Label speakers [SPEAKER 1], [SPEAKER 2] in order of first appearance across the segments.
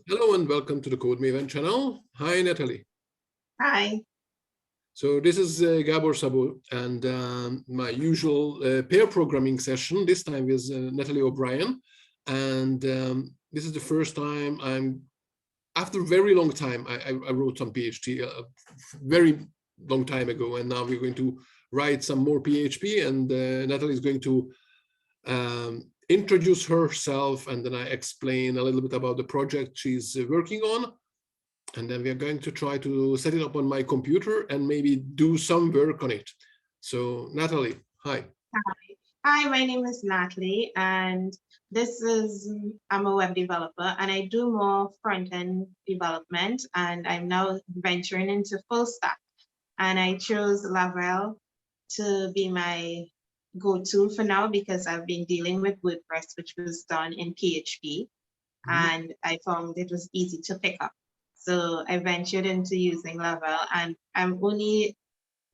[SPEAKER 1] Hello and welcome to the Code Maven channel. Hi, Natalie.
[SPEAKER 2] Hi.
[SPEAKER 1] So this is Gabor Sabo and my usual pair programming session, this time with Natalie O'Brien. And this is the first time after a very long time, I wrote some PHP a very long time ago, and now we're going to write some more PHP, and Natalie is going to introduce herself, and then I explain a little bit about the project she's working on. And then we are going to try to set it up on my computer and maybe do some work on it. So Natalie, hi.
[SPEAKER 2] Hi, my name is Natalie, and I'm a web developer, and I do more front-end development, and I'm now venturing into full stack. And I chose Laravel to be my go-to for now because I've been dealing with WordPress, which was done in PHP, and I found it was easy to pick up. So I ventured into using Laravel, and I'm only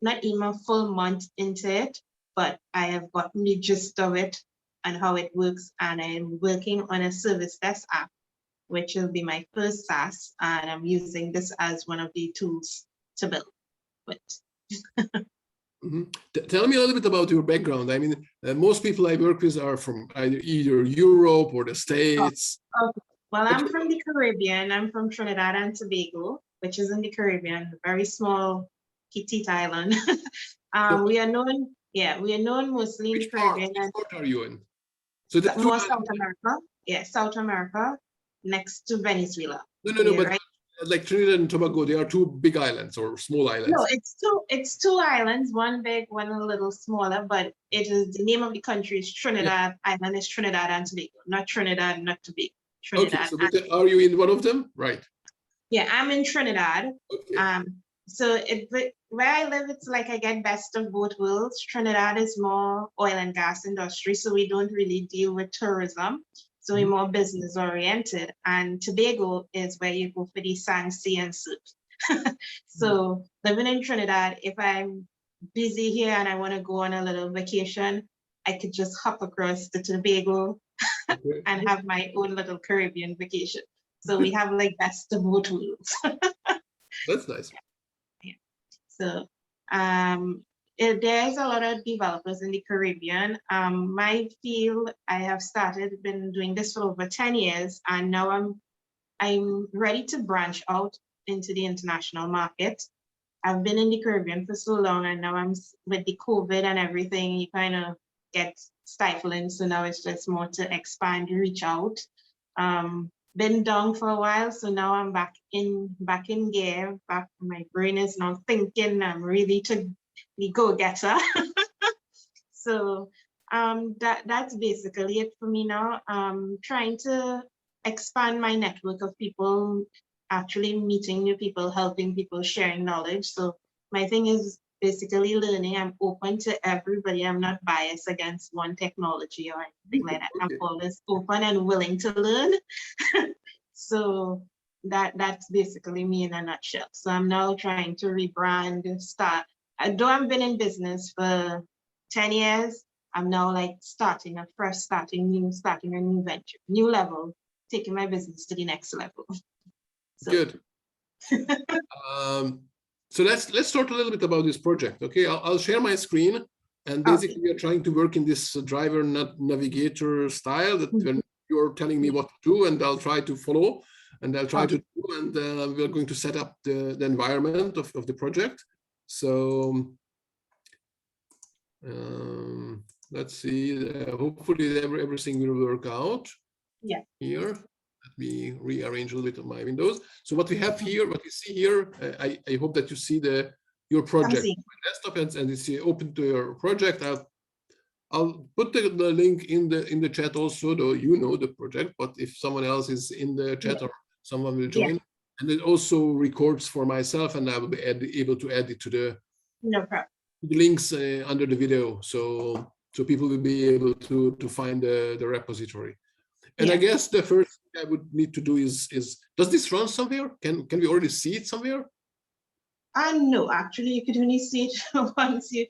[SPEAKER 2] not even a full month into it, but I have gotten the gist of it and how it works. And I'm working on a service desk app, which will be my first SaaS. And I'm using this as one of the tools to build with.
[SPEAKER 1] Tell me a little bit about your background. I mean, most people I work with are from either Europe or the States.
[SPEAKER 2] Okay. Well, I'm from the Caribbean. I'm from Trinidad and Tobago, which is in the Caribbean, a very small, petite island. We are known mostly in the Caribbean.
[SPEAKER 1] Which part are you in? So
[SPEAKER 2] more South America. Yeah, South America, next to Venezuela.
[SPEAKER 1] No, but right? Like Trinidad and Tobago, they are two big islands or small islands.
[SPEAKER 2] No, it's two islands, one big, one a little smaller, but it is the name of the country is Trinidad. Yeah. Island is Trinidad and Tobago, not Trinidad, not Tobago. Trinidad.
[SPEAKER 1] Okay, so are you in one of them? Right.
[SPEAKER 2] Yeah, I'm in Trinidad.
[SPEAKER 1] Okay.
[SPEAKER 2] So where I live, it's like I get best of both worlds. Trinidad is more oil and gas industry, so we don't really deal with tourism. So we're more business oriented. And Tobago is where you go for the sand, sea, and surf. So living in Trinidad, if I'm busy here and I want to go on a little vacation, I could just hop across to Tobago and have my own little Caribbean vacation. So we have like best of both worlds.
[SPEAKER 1] That's nice.
[SPEAKER 2] Yeah. So there's a lot of developers in the Caribbean. My field, I have been doing this for over 10 years, and now I'm ready to branch out into the international market. I've been in the Caribbean for so long, and now I'm with the COVID and everything, you kind of get stifling. So now it's just more to expand, reach out. Been down for a while, so now I'm back in gear. My brain is now thinking. I'm ready to be go-getter. So that's basically it for me now. Trying to expand my network of people, actually meeting new people, helping people, sharing knowledge. So my thing is basically learning. I'm open to everybody. I'm not biased against one technology or anything like that. Okay. I'm always open and willing to learn. So that's basically me in a nutshell. So I'm now trying to rebrand, start. Though I've been in business for 10 years, I'm now like starting a new venture, new level, taking my business to the next level. So.
[SPEAKER 1] Good. So let's talk a little bit about this project. Okay, I'll share my screen, and basically we are trying to work in this driver navigator style that when you're telling me what to do, and I'll try to follow, and I'll try to do, and we're going to set up the environment of the project. So let's see. Hopefully everything will work out.
[SPEAKER 2] Yeah.
[SPEAKER 1] Here. Let me rearrange a little bit of my windows. So what we have here, what you see here, I hope that you see your project my desktop, and it's open to your project. I'll put the link in the chat also, though you know the project, but if someone else is in the chat or someone will join, and it also records for myself, and I will be able to add it to the links under the video, so people will be able to find the repository. And I guess the first thing I would need to do is does this run somewhere? Can we already see it somewhere?
[SPEAKER 2] No, actually, you could only see it once you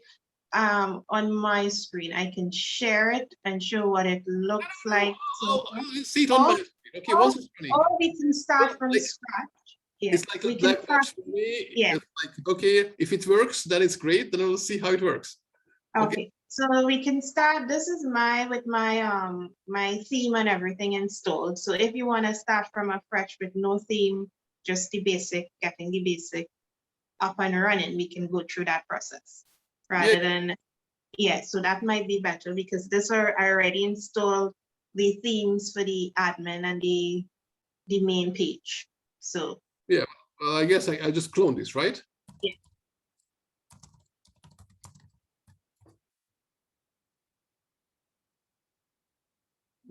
[SPEAKER 2] on my screen. I can share it and show what it looks like.
[SPEAKER 1] I'll see it on my screen. Okay, once it's running.
[SPEAKER 2] Or we can start from
[SPEAKER 1] Like,
[SPEAKER 2] scratch. Yeah,
[SPEAKER 1] it's like a
[SPEAKER 2] we can
[SPEAKER 1] black box
[SPEAKER 2] start.
[SPEAKER 1] for me.
[SPEAKER 2] Yeah.
[SPEAKER 1] It's like, okay, if it works, then it's great. Then we'll see how it works.
[SPEAKER 2] Okay, so we can start. This is with my my theme and everything installed. So if you want to start from a fresh with no theme, just the basic, getting the basic up and running, we can go through that process rather than, yeah, so that might be better because this are I already installed the themes for the admin and the main page. So
[SPEAKER 1] yeah, well, I guess I just cloned this, right?
[SPEAKER 2] yeah.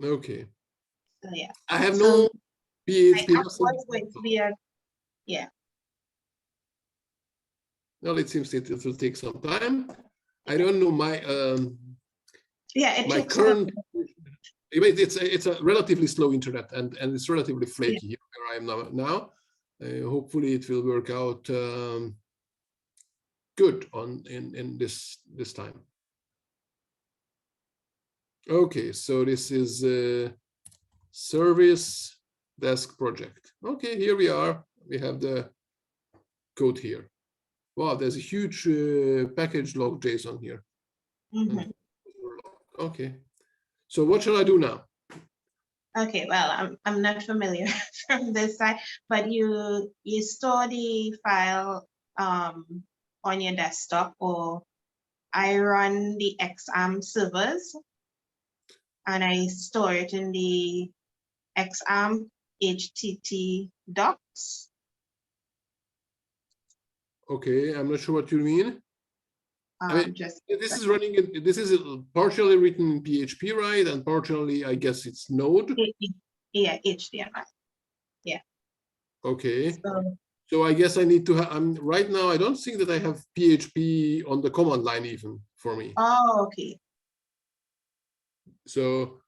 [SPEAKER 1] Okay.
[SPEAKER 2] So yeah.
[SPEAKER 1] I have
[SPEAKER 2] So
[SPEAKER 1] no PHP.
[SPEAKER 2] I was going to be a, yeah.
[SPEAKER 1] Well, it seems it will take some time. I don't know my
[SPEAKER 2] Yeah, it
[SPEAKER 1] my
[SPEAKER 2] takes
[SPEAKER 1] current. It's a relatively slow internet and it's relatively flaky here where I am now. Hopefully it will work out good in this time. Okay, so this is a service desk project. Okay, here we are. We have the code here. Wow, there's a huge package log JSON here. Okay, so what shall I do now?
[SPEAKER 2] Okay, well, I'm not familiar from this side, but you store the file on your desktop, or I run the XAMPP servers and I store it in the XAMPP HTTP docs.
[SPEAKER 1] Okay, I'm not sure what you mean. I mean,
[SPEAKER 2] Just
[SPEAKER 1] this is running. This is partially written in PHP, right? And partially, I guess it's Node.
[SPEAKER 2] Yeah, HTML. Yeah.
[SPEAKER 1] Okay. So I guess I need to have. Right now. I don't think that I have PHP on the command line even for me.
[SPEAKER 2] Oh, okay.
[SPEAKER 1] So.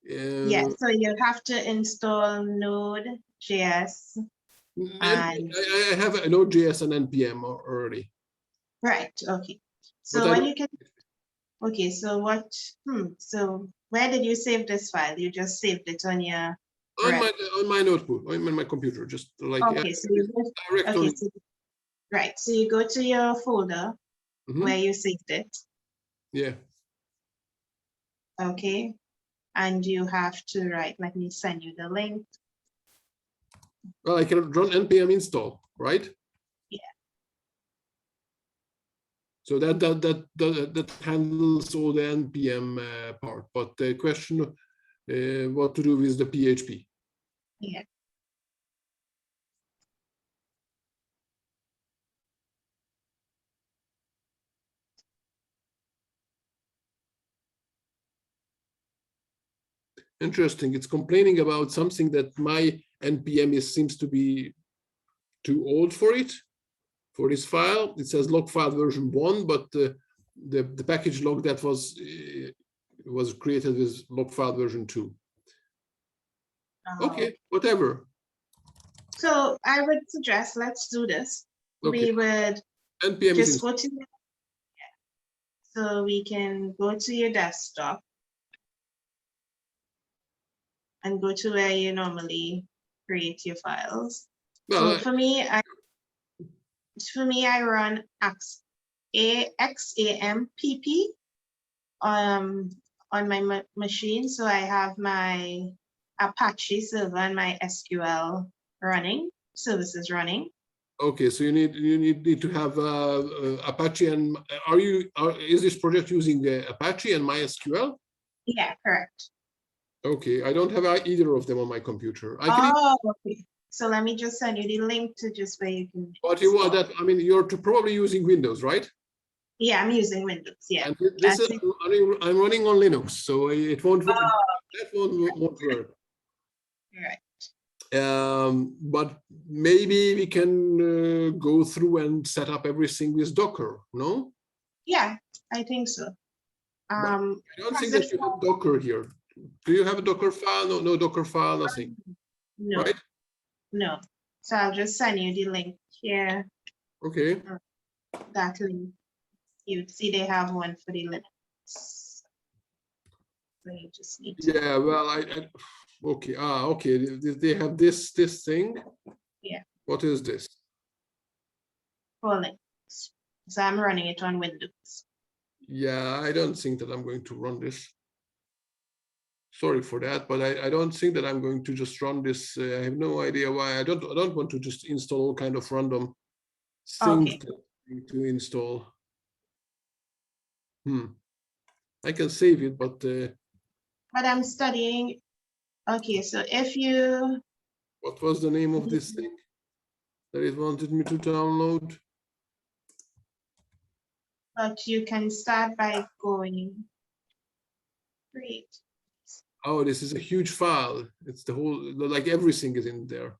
[SPEAKER 2] Yeah. So you have to install Node.js. And
[SPEAKER 1] I have a Node.js and npm already.
[SPEAKER 2] Right. Okay. So when you can. Okay. So what? So where did you save this file? You just saved it on your.
[SPEAKER 1] On my notebook, on my computer, just like
[SPEAKER 2] okay. So you go,
[SPEAKER 1] directly.
[SPEAKER 2] So, right. So you go to your folder where you saved it.
[SPEAKER 1] Yeah.
[SPEAKER 2] Okay. And you have to write. Let me send you the link.
[SPEAKER 1] Well, I can run npm install, right?
[SPEAKER 2] Yeah.
[SPEAKER 1] So that handles all the npm part. But the question, what to do with the PHP?
[SPEAKER 2] Yeah.
[SPEAKER 1] Interesting. It's complaining about something that my npm seems to be too old for it, for this file. It says log file version 1, but the package log that was created with log file version 2. Okay, whatever.
[SPEAKER 2] So I would suggest let's do this.
[SPEAKER 1] Okay.
[SPEAKER 2] We would
[SPEAKER 1] npm
[SPEAKER 2] just go to. So we can go to your desktop and go to where you normally create your files. Well, so for me, I run XAMPP on my machine. So I have my Apache server and my SQL running, services running.
[SPEAKER 1] Okay, so you need to have Apache, and is this project using Apache and MySQL?
[SPEAKER 2] Yeah, correct.
[SPEAKER 1] Okay, I don't have either of them on my computer.
[SPEAKER 2] Okay. So let me just send you the link to just where you can.
[SPEAKER 1] But you want that? I mean, you're probably using Windows, right?
[SPEAKER 2] Yeah, I'm using Windows. Yeah.
[SPEAKER 1] And this is I'm running on Linux, so it won't. That won't work.
[SPEAKER 2] Right.
[SPEAKER 1] But maybe we can go through and set up everything with Docker, no?
[SPEAKER 2] Yeah, I think so.
[SPEAKER 1] I don't think that you have Docker here. Do you have a Docker file? No Docker file, nothing.
[SPEAKER 2] No, right? No. So I'll just send you the link here.
[SPEAKER 1] Okay.
[SPEAKER 2] That link. You see they have one for the Linux. So you just need to.
[SPEAKER 1] Yeah, well, Okay. Okay. They have this thing.
[SPEAKER 2] Yeah.
[SPEAKER 1] What is this?
[SPEAKER 2] For Linux. So I'm running it on Windows.
[SPEAKER 1] Yeah, I don't think that I'm going to run this. Sorry for that, but I don't think that I'm going to just run this. I have no idea why. I don't want to just install all kind of random things to install. I can save it, but
[SPEAKER 2] I'm studying. Okay, so if you.
[SPEAKER 1] What was the name of this thing that it wanted me to download?
[SPEAKER 2] But you can start by going. Great.
[SPEAKER 1] Oh, this is a huge file. It's the whole, like everything is in there.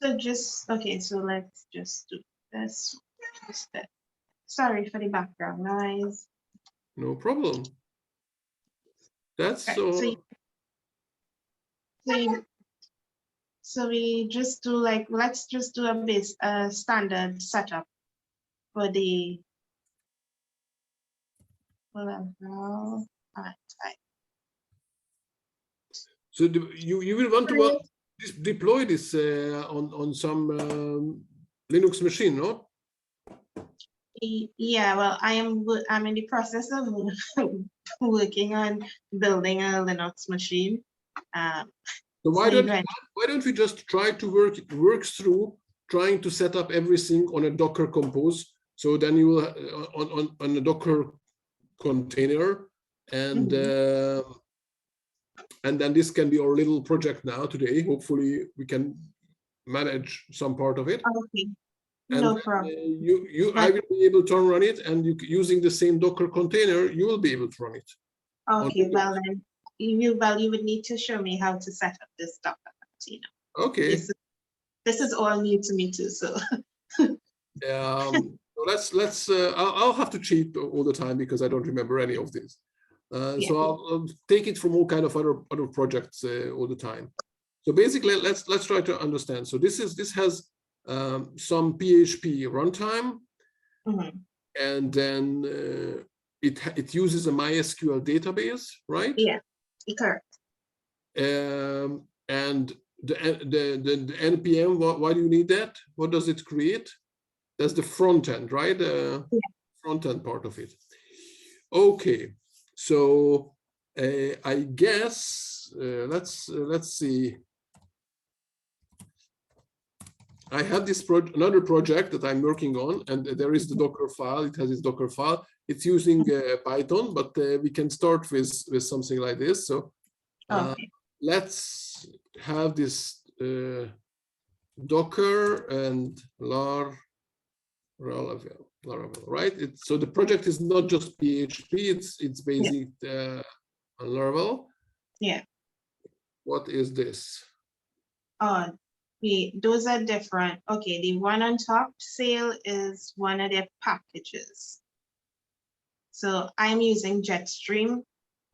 [SPEAKER 2] So just, okay, so let's just do this. Just that. Sorry for the background noise.
[SPEAKER 1] No problem. That's
[SPEAKER 2] Right,
[SPEAKER 1] so.
[SPEAKER 2] So we just do like, let's just do a standard setup for the Laravel.
[SPEAKER 1] So you will want to deploy this on some Linux machine, no?
[SPEAKER 2] Yeah, well, I'm in the process of working on building a Linux machine.
[SPEAKER 1] So why don't we just try to work through trying to set up everything on a Docker Compose? So then you will on a Docker container, and then this can be our little project now today. Hopefully we can manage some part of it.
[SPEAKER 2] Okay. No problem.
[SPEAKER 1] I will be able to run it, and using the same Docker container, you will be able to run it.
[SPEAKER 2] Okay, well then, you would need to show me how to set up this Docker container.
[SPEAKER 1] Okay.
[SPEAKER 2] This is all new to me too, so.
[SPEAKER 1] Let's. I'll have to cheat all the time because I don't remember any of this. So I'll take it from all kind of other projects all the time. So basically, let's try to understand. So this has some PHP runtime, and then it uses a MySQL database, right?
[SPEAKER 2] Yeah, correct.
[SPEAKER 1] And the npm. Why do you need that? What does it create? That's the front end, right? Front end part of it. Okay, so I guess let's see. I have this another project that I'm working on, and there is the Docker file. It has its Docker file. It's using Python, but we can start with something like this. So let's have this Docker and Laravel, right? So the project is not just PHP. It's basic on Laravel.
[SPEAKER 2] Yeah.
[SPEAKER 1] What is this?
[SPEAKER 2] Those are different. Okay, the one on top, Sail, is one of their packages. So I'm using Jetstream,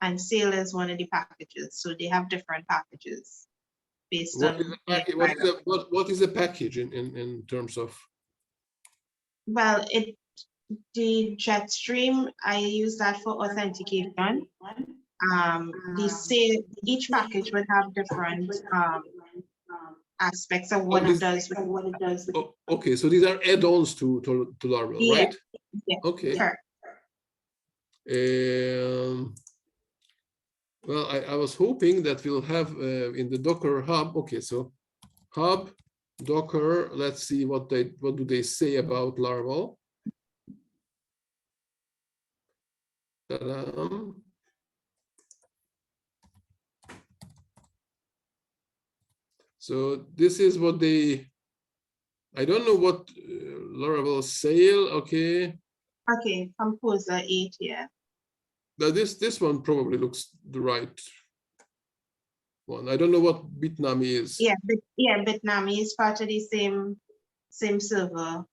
[SPEAKER 2] and Sail is one of the packages. So they have different packages based on.
[SPEAKER 1] What is a package in terms of?
[SPEAKER 2] Well, the Jetstream, I use that for authentication. The Sail, each package would have different aspects of what it does.
[SPEAKER 1] Okay, so these are add-ons to Laravel, right?
[SPEAKER 2] Yeah.
[SPEAKER 1] Okay.
[SPEAKER 2] Sure.
[SPEAKER 1] Well, I was hoping that we'll have in the Docker hub. Okay, so hub Docker. Let's see what do they say about Laravel. Ta-da. So this is what I don't know what Laravel Sail. Okay.
[SPEAKER 2] Okay, Composer 8, yeah.
[SPEAKER 1] Now this one probably looks the right one. I don't know what Bitnami is.
[SPEAKER 2] Yeah, Bitnami is part of the same server.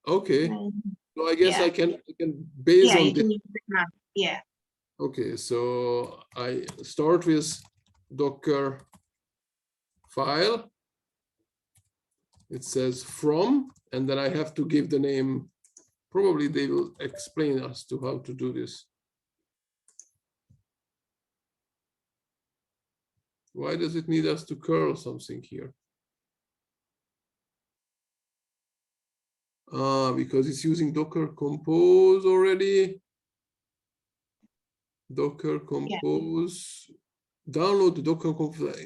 [SPEAKER 1] Okay. So I guess I can base on this.
[SPEAKER 2] Yeah.
[SPEAKER 1] Okay, so I start with Docker file. It says from, and then I have to give the name. Probably they will explain us to how to do this. Why does it need us to curl something here? Because it's using Docker Compose already. Docker Compose. Download the Docker Compose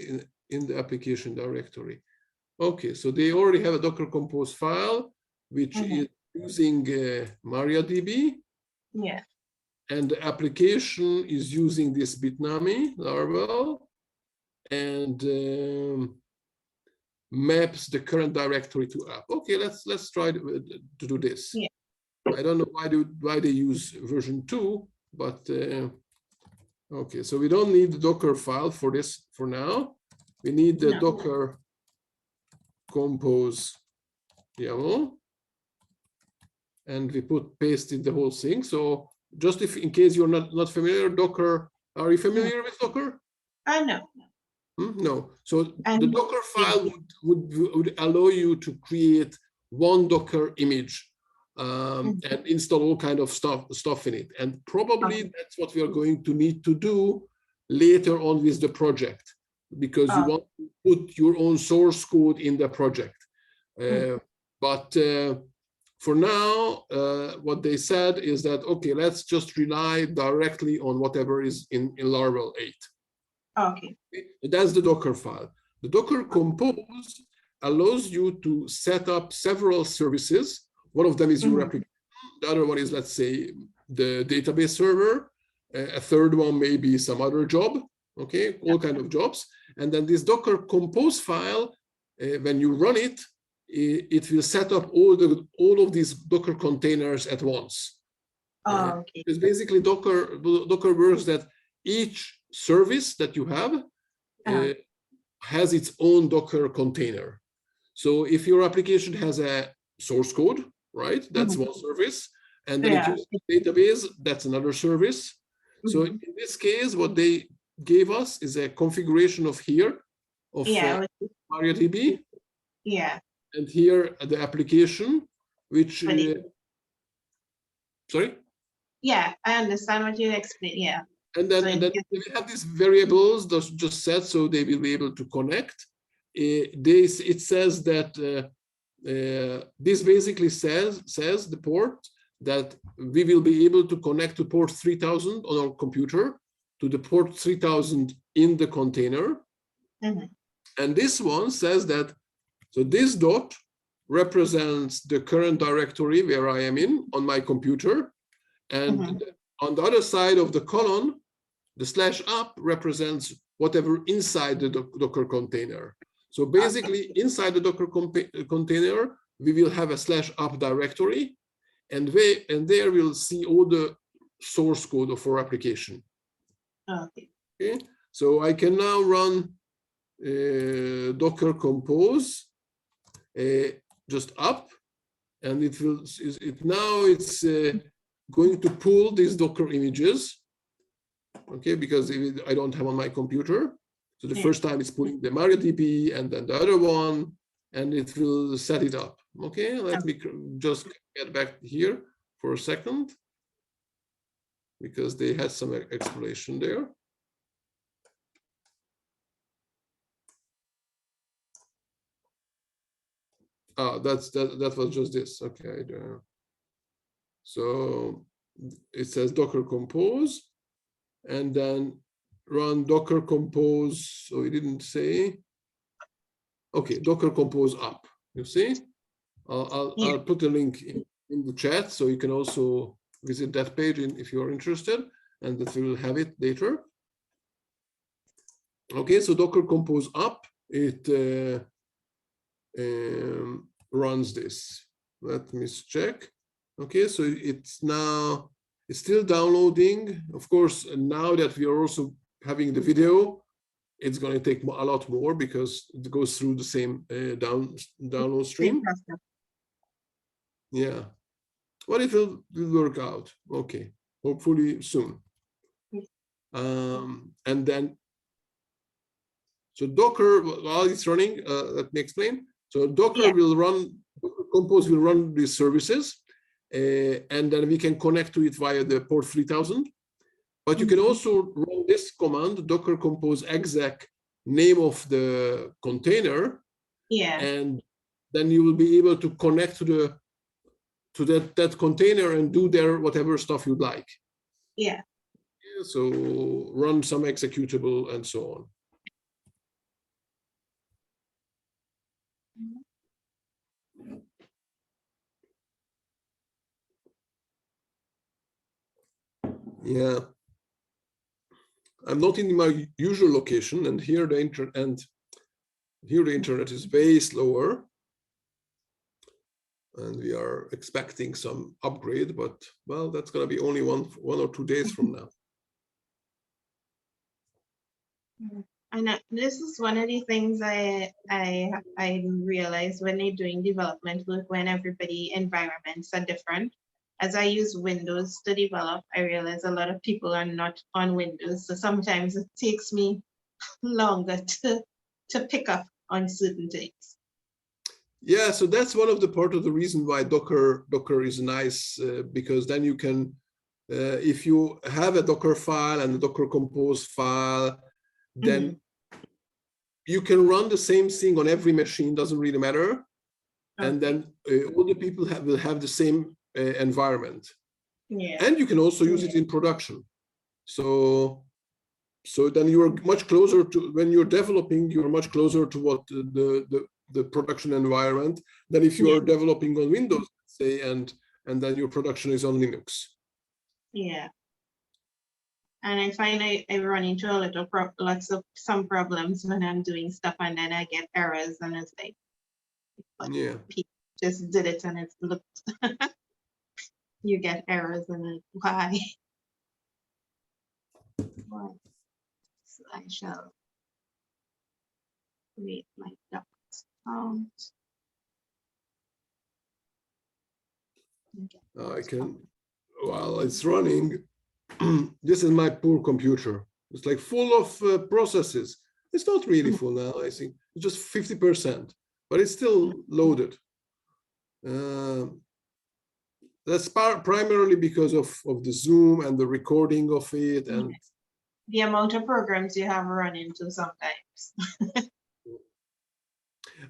[SPEAKER 1] in the application directory. Okay, so they already have a Docker Compose file, which is using MariaDB.
[SPEAKER 2] Yeah.
[SPEAKER 1] And the application is using this Bitnami Laravel and maps the current directory to app. Okay, let's try to do this.
[SPEAKER 2] Yeah.
[SPEAKER 1] I don't know why they use version 2, but okay, so we don't need the Docker file for this for now. We need the Docker Compose YAML, and we pasted the whole thing. So just if in case you're not familiar, Docker, are you familiar with Docker?
[SPEAKER 2] No.
[SPEAKER 1] No. So the Docker file would allow you to create one Docker image and install all kind of stuff in it. And probably that's what we are going to need to do later on with the project, because you want to put your own source code in the project. But for now, what they said is that, okay, let's just rely directly on whatever is in Laravel 8.
[SPEAKER 2] Okay.
[SPEAKER 1] That's the Docker file. The Docker Compose allows you to set up several services. One of them is your application. The other one is, let's say, the database server. A third one may be some other job. Okay, all kind of jobs. And then this Docker Compose file, when you run it, it will set up all of these Docker containers at once.
[SPEAKER 2] Okay.
[SPEAKER 1] Because basically Docker works that each service that you have has its own Docker container. So if your application has a source code, right, that's one service, and then it uses a database, that's another service. So in this case, what they gave us is a configuration of MariaDB.
[SPEAKER 2] Yeah.
[SPEAKER 1] And here the application, which sorry?
[SPEAKER 2] Yeah, I understand what you explained. Yeah.
[SPEAKER 1] And then we have these variables just set, so they will be able to connect. It says that this basically says the port that we will be able to connect to port 3000 on our computer, to the port 3000 in the container. And this one says that, so this dot represents the current directory where I am in on my computer. And on the other side of the column, the /up represents whatever inside the Docker container. So basically, inside the Docker container, we will have a /up directory, and there we'll see all the source code of our application. Okay. So I can now run Docker Compose just up, and it's going to pull these Docker images. Okay, because I don't have on my computer. So the first time it's pulling the MariaDB, and then the other one, and it will set it up. Okay, let me just get back here for a second, because they had some explanation there. That was just this. Okay, so it says Docker Compose, and then run Docker Compose. So it didn't say. Okay, Docker Compose up. You see, I'll put a link in the chat, so you can also visit that page if you are interested, and that we will have it later. Okay, so Docker Compose up, it runs this. Let me check. Okay, so it's still downloading. Of course, now that we are also having the video, it's going to take a lot more, because it goes through the same download stream. Yeah, but it will work out. Okay, hopefully soon. And then, so Docker, while it's running, let me explain. So Docker will run, Docker Compose will run these services, and then we can connect to it via the port 3000. But you can also run this command, Docker Compose exec name of the container,
[SPEAKER 2] Yeah.
[SPEAKER 1] and then you will be able to connect to that container and do there whatever stuff you'd like.
[SPEAKER 2] Yeah.
[SPEAKER 1] So run some executable and so on. Yeah, I'm not in my usual location, and here the internet is way slower, and we are expecting some upgrade, but well, that's going to be only one or 2 days from now.
[SPEAKER 2] And this is one of the things I realized when they're doing development work, when everybody environments are different. As I use Windows to develop, I realize a lot of people are not on Windows. So sometimes it takes me longer to pick up on certain things.
[SPEAKER 1] Yeah, so that's one of the part of the reason why Docker is nice, because then you can, if you have a Docker file and a Docker Compose file, then you can run the same thing on every machine, doesn't really matter. Okay. And then all the people will have the same environment. Yeah. And you can also use it in production. So then you are much closer to, when you're developing, you're much closer to what the production environment than if you are developing on Windows, say, and then your production is on Linux. Yeah.
[SPEAKER 2] And I find I run into some problems when I'm doing stuff, and then I get errors, and it's like,
[SPEAKER 1] yeah,
[SPEAKER 2] people just did it and it looked. You get errors, and why? So I shall create my docs account.
[SPEAKER 1] I can, while it's running, this is my poor computer. It's like full of processes. It's not really full now, I think. It's just 50%, but it's still loaded. That's primarily because of the Zoom and the recording of it. And
[SPEAKER 2] the amount of programs you have run into sometimes.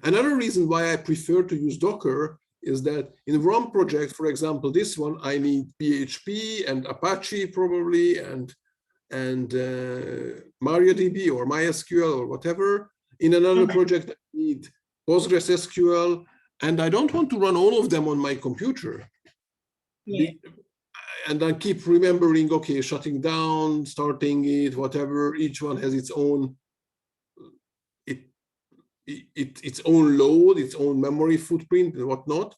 [SPEAKER 1] Another reason why I prefer to use Docker is that in one project, for example, this one, I need PHP and Apache probably, and MariaDB or MySQL or whatever. In another project, I need PostgreSQL, and I don't want to run all of them on my computer. Yeah. And I keep remembering, okay, shutting down, starting it, whatever. Each one has its own its own load, its own memory footprint and whatnot.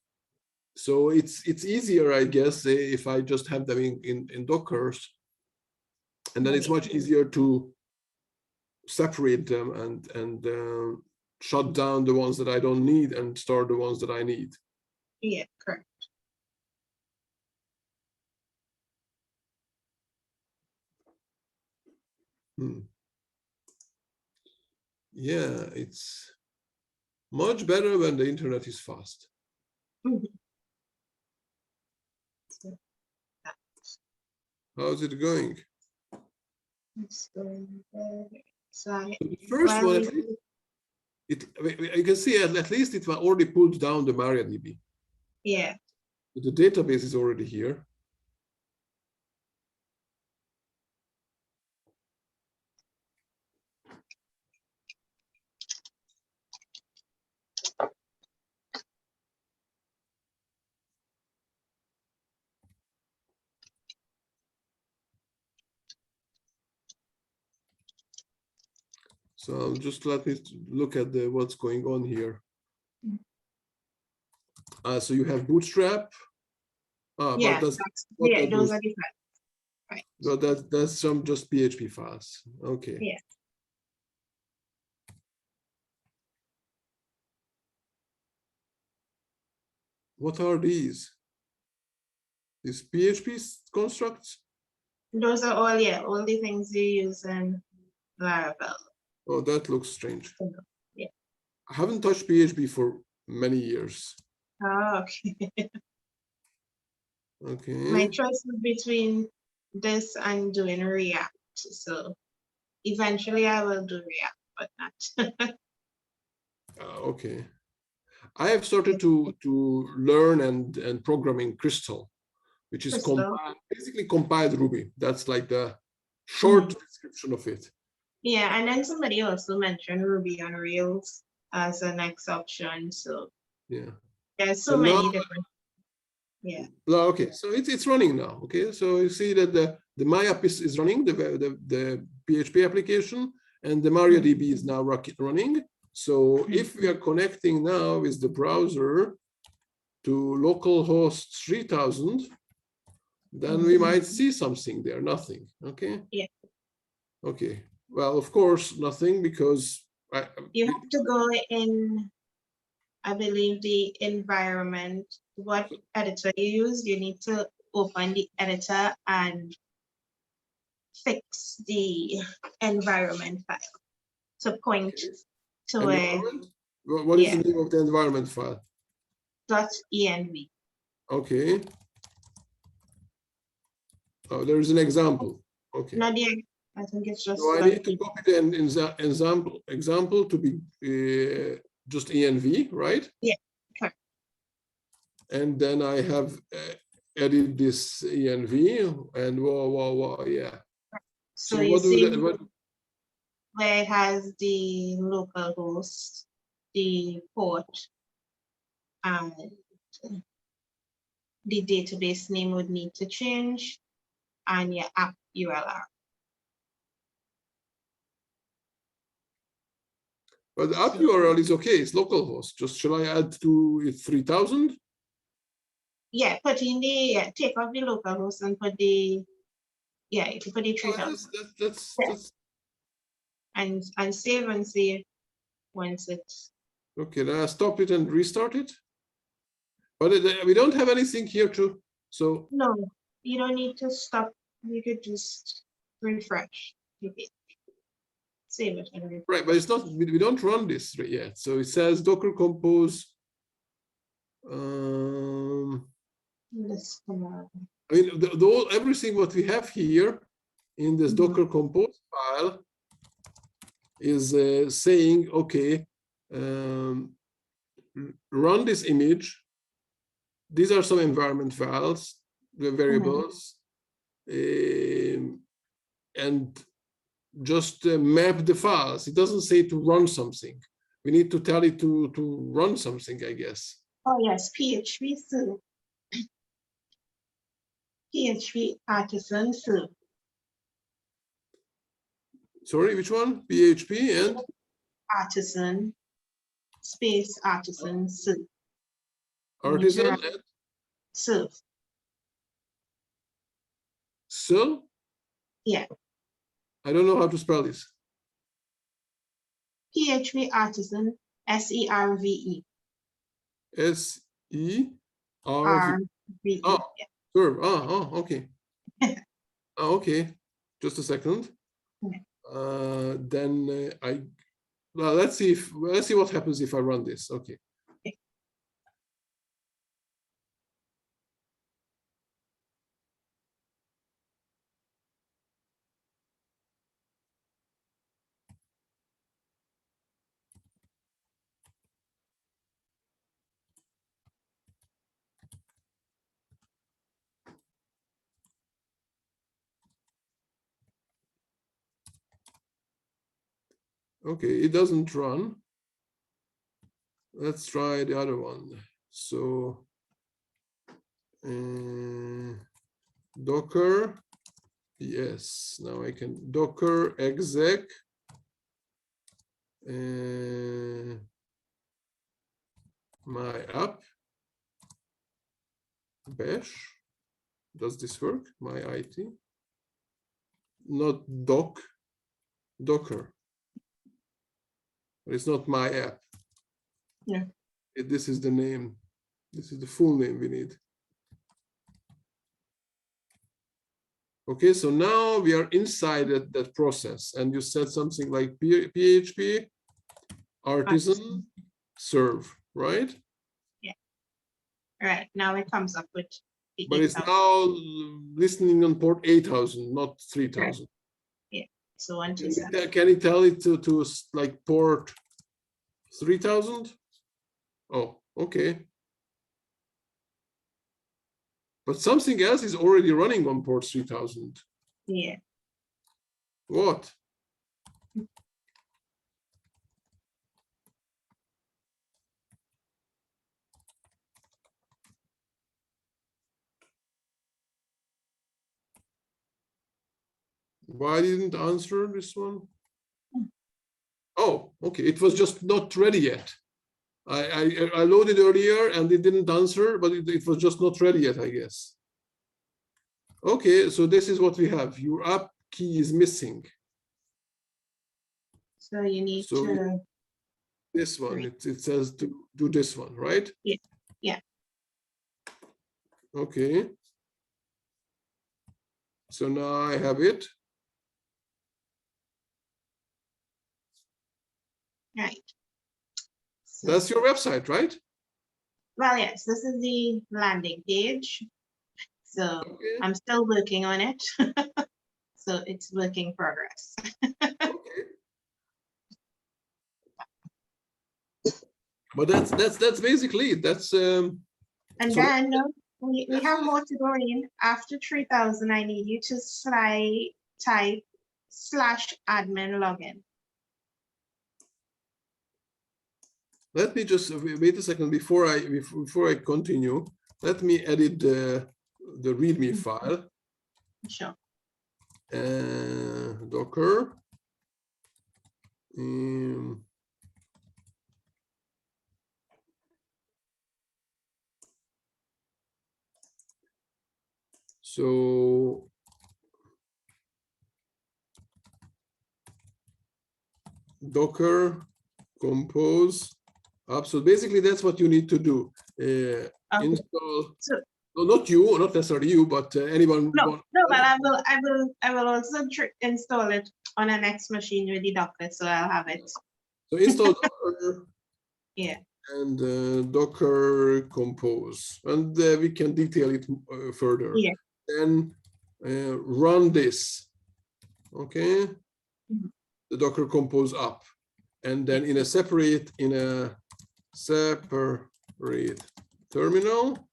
[SPEAKER 1] So it's easier, I guess, if I just have them in Dockers, and then it's much easier to separate them and shut down the ones that I don't need and start the ones that I need.
[SPEAKER 2] Yeah, correct.
[SPEAKER 1] Yeah, it's much better when the internet is fast. How's it going?
[SPEAKER 2] It's going very exciting.
[SPEAKER 1] The first one, you can see at least it already pulled down the MariaDB.
[SPEAKER 2] Yeah.
[SPEAKER 1] The database is already here. So just let me look at what's going on here. So you have Bootstrap.
[SPEAKER 2] Yeah,
[SPEAKER 1] those are different. Right. So that's some just PHP files. Okay.
[SPEAKER 2] Yeah.
[SPEAKER 1] What are these? These PHP constructs?
[SPEAKER 2] Those are all the things you use in Laravel.
[SPEAKER 1] Oh, that looks strange.
[SPEAKER 2] Yeah.
[SPEAKER 1] I haven't touched PHP for many years.
[SPEAKER 2] Oh, okay.
[SPEAKER 1] Okay.
[SPEAKER 2] My choice is between this and doing React. So eventually I will do React, but not.
[SPEAKER 1] Okay. I have started to learn and program in Crystal, which is basically compiled Ruby. That's like the short description of it.
[SPEAKER 2] Yeah, and then somebody also mentioned Ruby on Rails as the next option. So
[SPEAKER 1] yeah,
[SPEAKER 2] there's so many different. Yeah.
[SPEAKER 1] Okay, so it's running now. Okay, so you see that the my app is running, the PHP application, and the MariaDB is now running. So if we are connecting now with the browser to localhost 3000, then we might see something there. Nothing. Okay.
[SPEAKER 2] Yeah.
[SPEAKER 1] Okay. Well, of course, nothing, because
[SPEAKER 2] you have to go in, I believe, the environment. What editor you use, you need to open the editor and fix the environment file to point to where.
[SPEAKER 1] What is the name of the environment file?
[SPEAKER 2] .env.
[SPEAKER 1] Okay. Oh, there is an example. Okay.
[SPEAKER 2] Not yet. I think it's just.
[SPEAKER 1] So I need to copy the example to be just env, right?
[SPEAKER 2] Yeah. Okay.
[SPEAKER 1] And then I have added this env, and yeah.
[SPEAKER 2] So you see where it has the local host, the port, and the database name would need to change, and your app URL.
[SPEAKER 1] But the app URL is okay, it's localhost. Just shall I add to it 3000?
[SPEAKER 2] Yeah, put in the, take off the localhost and put the, if you put the 3000.
[SPEAKER 1] That's
[SPEAKER 2] and save and see once it's.
[SPEAKER 1] Okay, then I stop it and restart it. But we don't have anything here too. So
[SPEAKER 2] no, you don't need to stop. You could just refresh. Save it and refresh.
[SPEAKER 1] Right, but it's not. We don't run this yet. So it says Docker Compose.
[SPEAKER 2] This command.
[SPEAKER 1] I mean, everything what we have here in this Docker Compose file is saying, okay, run this image. These are some environment files, the variables, and just map the files. It doesn't say to run something. We need to tell it to run something, I guess.
[SPEAKER 2] Oh yes, PHP serve. PHP artisan serve.
[SPEAKER 1] Sorry, which one? PHP and
[SPEAKER 2] artisan space artisan serve.
[SPEAKER 1] Artisan and
[SPEAKER 2] serve.
[SPEAKER 1] So?
[SPEAKER 2] Yeah.
[SPEAKER 1] I don't know how to spell this.
[SPEAKER 2] PHP artisan, SERVE.
[SPEAKER 1] SERVE.
[SPEAKER 2] Oh,
[SPEAKER 1] yeah. Serve. Okay. Okay. Just a second. Then well, let's see what happens if I run this. Okay. Okay, it doesn't run. Let's try the other one. So Docker, yes, now I can Docker exec my app bash. Does this work? My IT, not Docker. But it's not my app.
[SPEAKER 2] Yeah.
[SPEAKER 1] This is the name. This is the full name we need. Okay, so now we are inside that process, and you said something like PHP artisan serve, right?
[SPEAKER 2] Yeah. All right. Now it comes up with.
[SPEAKER 1] But it's now listening on port 8000, not 3000.
[SPEAKER 2] Yeah. So 127.
[SPEAKER 1] Can you tell it to like port 3000? Oh, okay. But something else is already running on port 3000.
[SPEAKER 2] Yeah.
[SPEAKER 1] What? Why didn't answer this one? Oh, okay. It was just not ready yet. I loaded earlier and it didn't answer, but it was just not ready yet, I guess. Okay, so this is what we have. Your app key is missing.
[SPEAKER 2] So you need to.
[SPEAKER 1] This one, it says to do this one, right?
[SPEAKER 2] Yeah. Yeah.
[SPEAKER 1] Okay. So now I have it.
[SPEAKER 2] Right. So,
[SPEAKER 1] that's your website, right?
[SPEAKER 2] Well, yes, this is the landing page. So
[SPEAKER 1] okay.
[SPEAKER 2] I'm still working on it. So it's work in progress.
[SPEAKER 1] Okay. But that's basically it. That's
[SPEAKER 2] and
[SPEAKER 1] so
[SPEAKER 2] then we have more to go in. After 3000, I need you to type /admin login.
[SPEAKER 1] let me just wait a second before I continue. Let me edit the README file.
[SPEAKER 2] Sure.
[SPEAKER 1] Docker. So Docker compose app. So basically, that's what you need to do.
[SPEAKER 2] Okay.
[SPEAKER 1] Install.
[SPEAKER 2] So,
[SPEAKER 1] no, not you, not necessarily you, but anyone.
[SPEAKER 2] No, but I will also install it on a next machine with the Docker, so I'll have it.
[SPEAKER 1] So install Docker.
[SPEAKER 2] Yeah.
[SPEAKER 1] And Docker compose, and we can detail it further.
[SPEAKER 2] Yeah.
[SPEAKER 1] Then run this. Okay.
[SPEAKER 2] Mm-hmm.
[SPEAKER 1] The Docker compose app, and then in a separate terminal,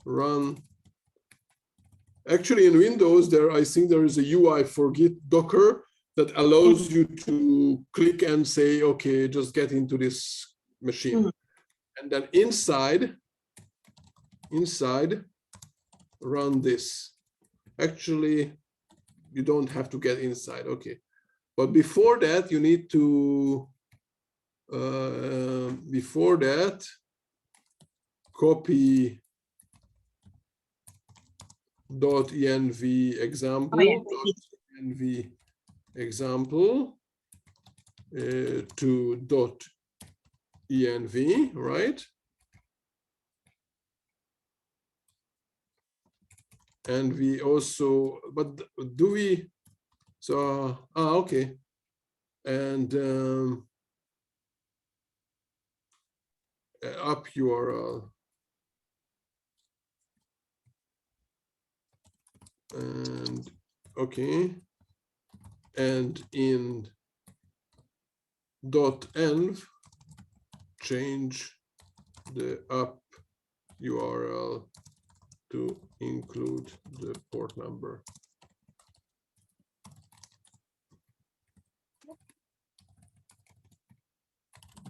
[SPEAKER 1] run. Actually, in Windows, I think there is a UI for Git Docker that allows you to click and say, okay, just get into this machine. Mm-hmm. And then inside, run this. Actually, you don't have to get inside. Okay. But before that, you need to, copy .env example, .env example to .env, right? And we also, but do we, so, okay. And app URL. And okay. And in .env, change the app URL to include the port number.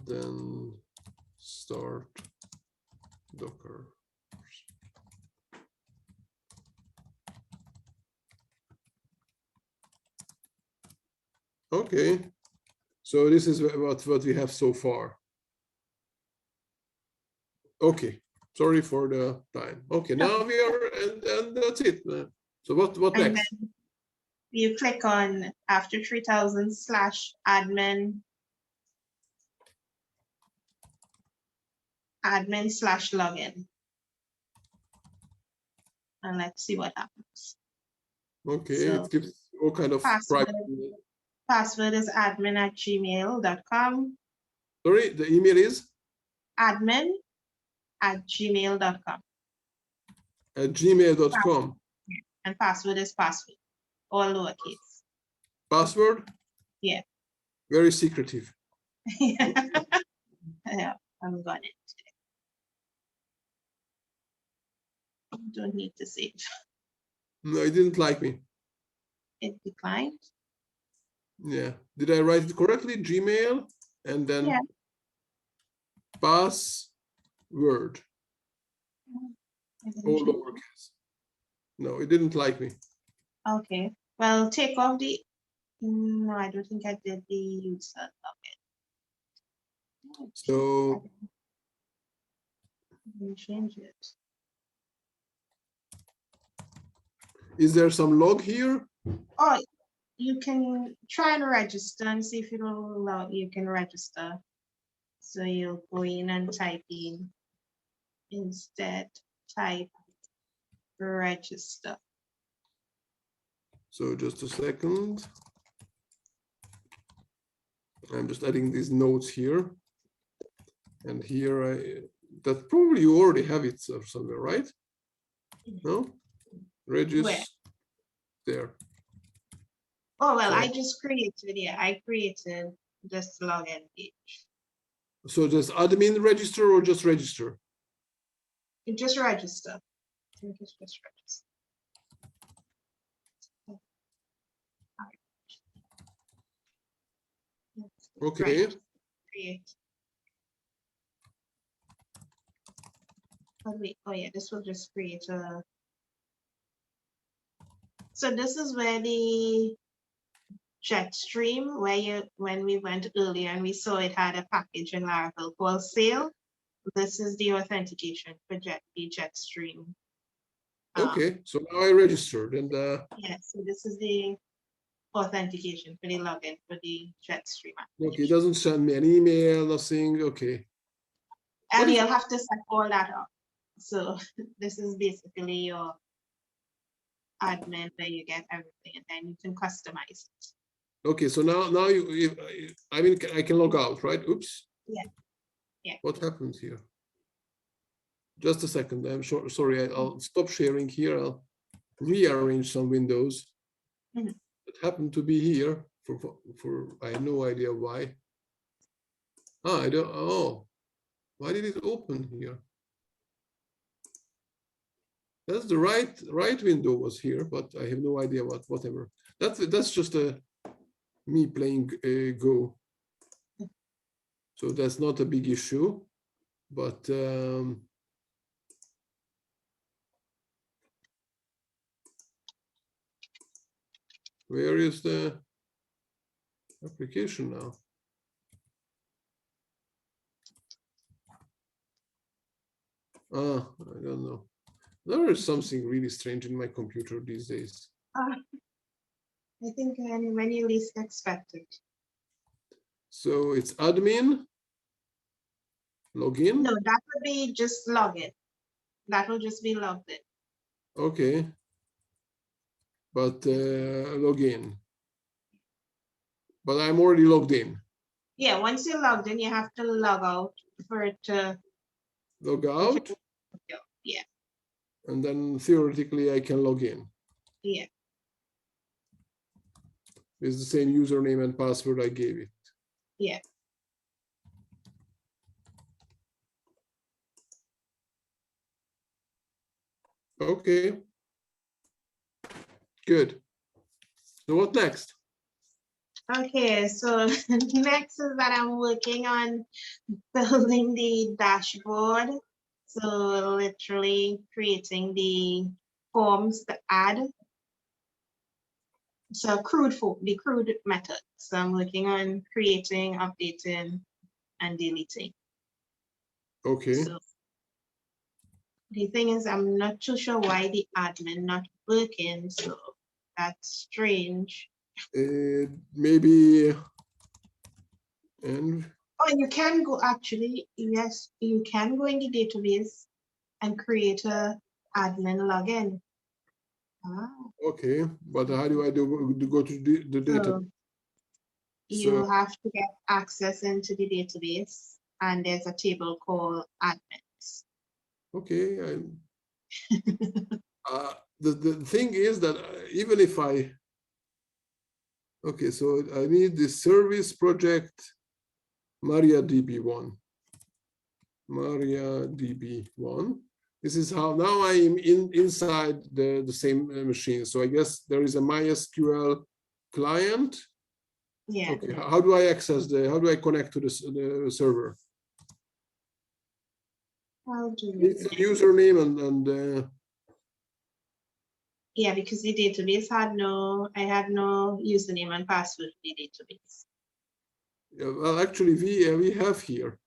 [SPEAKER 1] Then start Docker. Okay, so this is what we have so far. Okay, sorry for the time. Okay, now we are, and that's it. So what
[SPEAKER 2] and
[SPEAKER 1] next?
[SPEAKER 2] You click on after 3000 /admin /login. And let's see what happens.
[SPEAKER 1] Okay,
[SPEAKER 2] so
[SPEAKER 1] it gives all kind of
[SPEAKER 2] password is admin@gmail.com.
[SPEAKER 1] Sorry, the email is
[SPEAKER 2] admin@gmail.com.
[SPEAKER 1] At gmail.com.
[SPEAKER 2] And password is password, all lowercase.
[SPEAKER 1] password?
[SPEAKER 2] Yeah.
[SPEAKER 1] Very secretive.
[SPEAKER 2] Yeah, I'm gonna. Don't need to save.
[SPEAKER 1] No, it didn't like me.
[SPEAKER 2] It declined.
[SPEAKER 1] Yeah. Did I write it correctly? Gmail and then
[SPEAKER 2] Yeah.
[SPEAKER 1] password. All lowercase. No, it didn't like me.
[SPEAKER 2] Okay. Well, take off the. No, I don't think I did the user login.
[SPEAKER 1] So
[SPEAKER 2] Change it.
[SPEAKER 1] is there some log here?
[SPEAKER 2] Oh, you can try and register and see if it will allow you can register. So you'll go in and type in instead type register.
[SPEAKER 1] So just a second. I'm just adding these notes here. And here that probably you already have it somewhere, right? No? Register.
[SPEAKER 2] Where?
[SPEAKER 1] There.
[SPEAKER 2] Oh, well,
[SPEAKER 1] So,
[SPEAKER 2] I just created, yeah, I created this login page.
[SPEAKER 1] so does admin register or just register?
[SPEAKER 2] You just register. I think it's just register.
[SPEAKER 1] Okay.
[SPEAKER 2] Create. Oh, wait. Oh, yeah, this will just create a. So this is where the jet stream, where you, when we went earlier and we saw it had a package in Laravel called sale. This is the authentication for the jet stream.
[SPEAKER 1] Okay, so now I registered and
[SPEAKER 2] yeah, so this is the authentication for the login for the jet stream.
[SPEAKER 1] okay, it doesn't send me an email, nothing. Okay.
[SPEAKER 2] And you'll have to set all that up. So this is basically your admin where you get everything and then you can customize it.
[SPEAKER 1] Okay, so now I mean I can log out, right? Oops.
[SPEAKER 2] Yeah. Yeah.
[SPEAKER 1] What happened here? Just a second. I'm sorry. I'll stop sharing here. I'll rearrange some windows that happen to be here for I have no idea why. I don't. Oh, why did it open here? That's the right window was here, but I have no idea whatever. That's just me playing Go. So that's not a big issue, but where is the application now? I don't know. There is something really strange in my computer these days.
[SPEAKER 2] I think when you least expect it.
[SPEAKER 1] So it's admin, login.
[SPEAKER 2] No, that would be just login. That will just be logged in.
[SPEAKER 1] Okay. But login. But I'm already logged in.
[SPEAKER 2] Yeah, once you're logged in, you have to log out for it to
[SPEAKER 1] Log out.
[SPEAKER 2] Yeah.
[SPEAKER 1] And then theoretically I can log in.
[SPEAKER 2] Yeah.
[SPEAKER 1] It's the same username and password I gave it.
[SPEAKER 2] Yeah.
[SPEAKER 1] Okay. Good. So what next?
[SPEAKER 2] Okay, so next is that I'm working on building the dashboard. So literally creating the forms to add. So the crude method. So I'm working on creating, updating, and deleting.
[SPEAKER 1] Okay.
[SPEAKER 2] So the thing is, I'm not too sure why the admin not working. So that's strange.
[SPEAKER 1] Maybe. And
[SPEAKER 2] oh, you can go actually. Yes, you can go in the database and create a admin login.
[SPEAKER 1] okay, but how do I go to the data?
[SPEAKER 2] So you have to get access into the database, and there's a table called admins.
[SPEAKER 1] Okay, the thing is that even if I Okay, so I need the service project MariaDB1. MariaDB1. This is how now I am inside the same machine. So I guess there is a MySQL client.
[SPEAKER 2] Yeah.
[SPEAKER 1] Okay, how do I access how do I connect to the server?
[SPEAKER 2] How do
[SPEAKER 1] It's a username and
[SPEAKER 2] yeah, because the database I had no username and password for the database.
[SPEAKER 1] well, actually, we have here.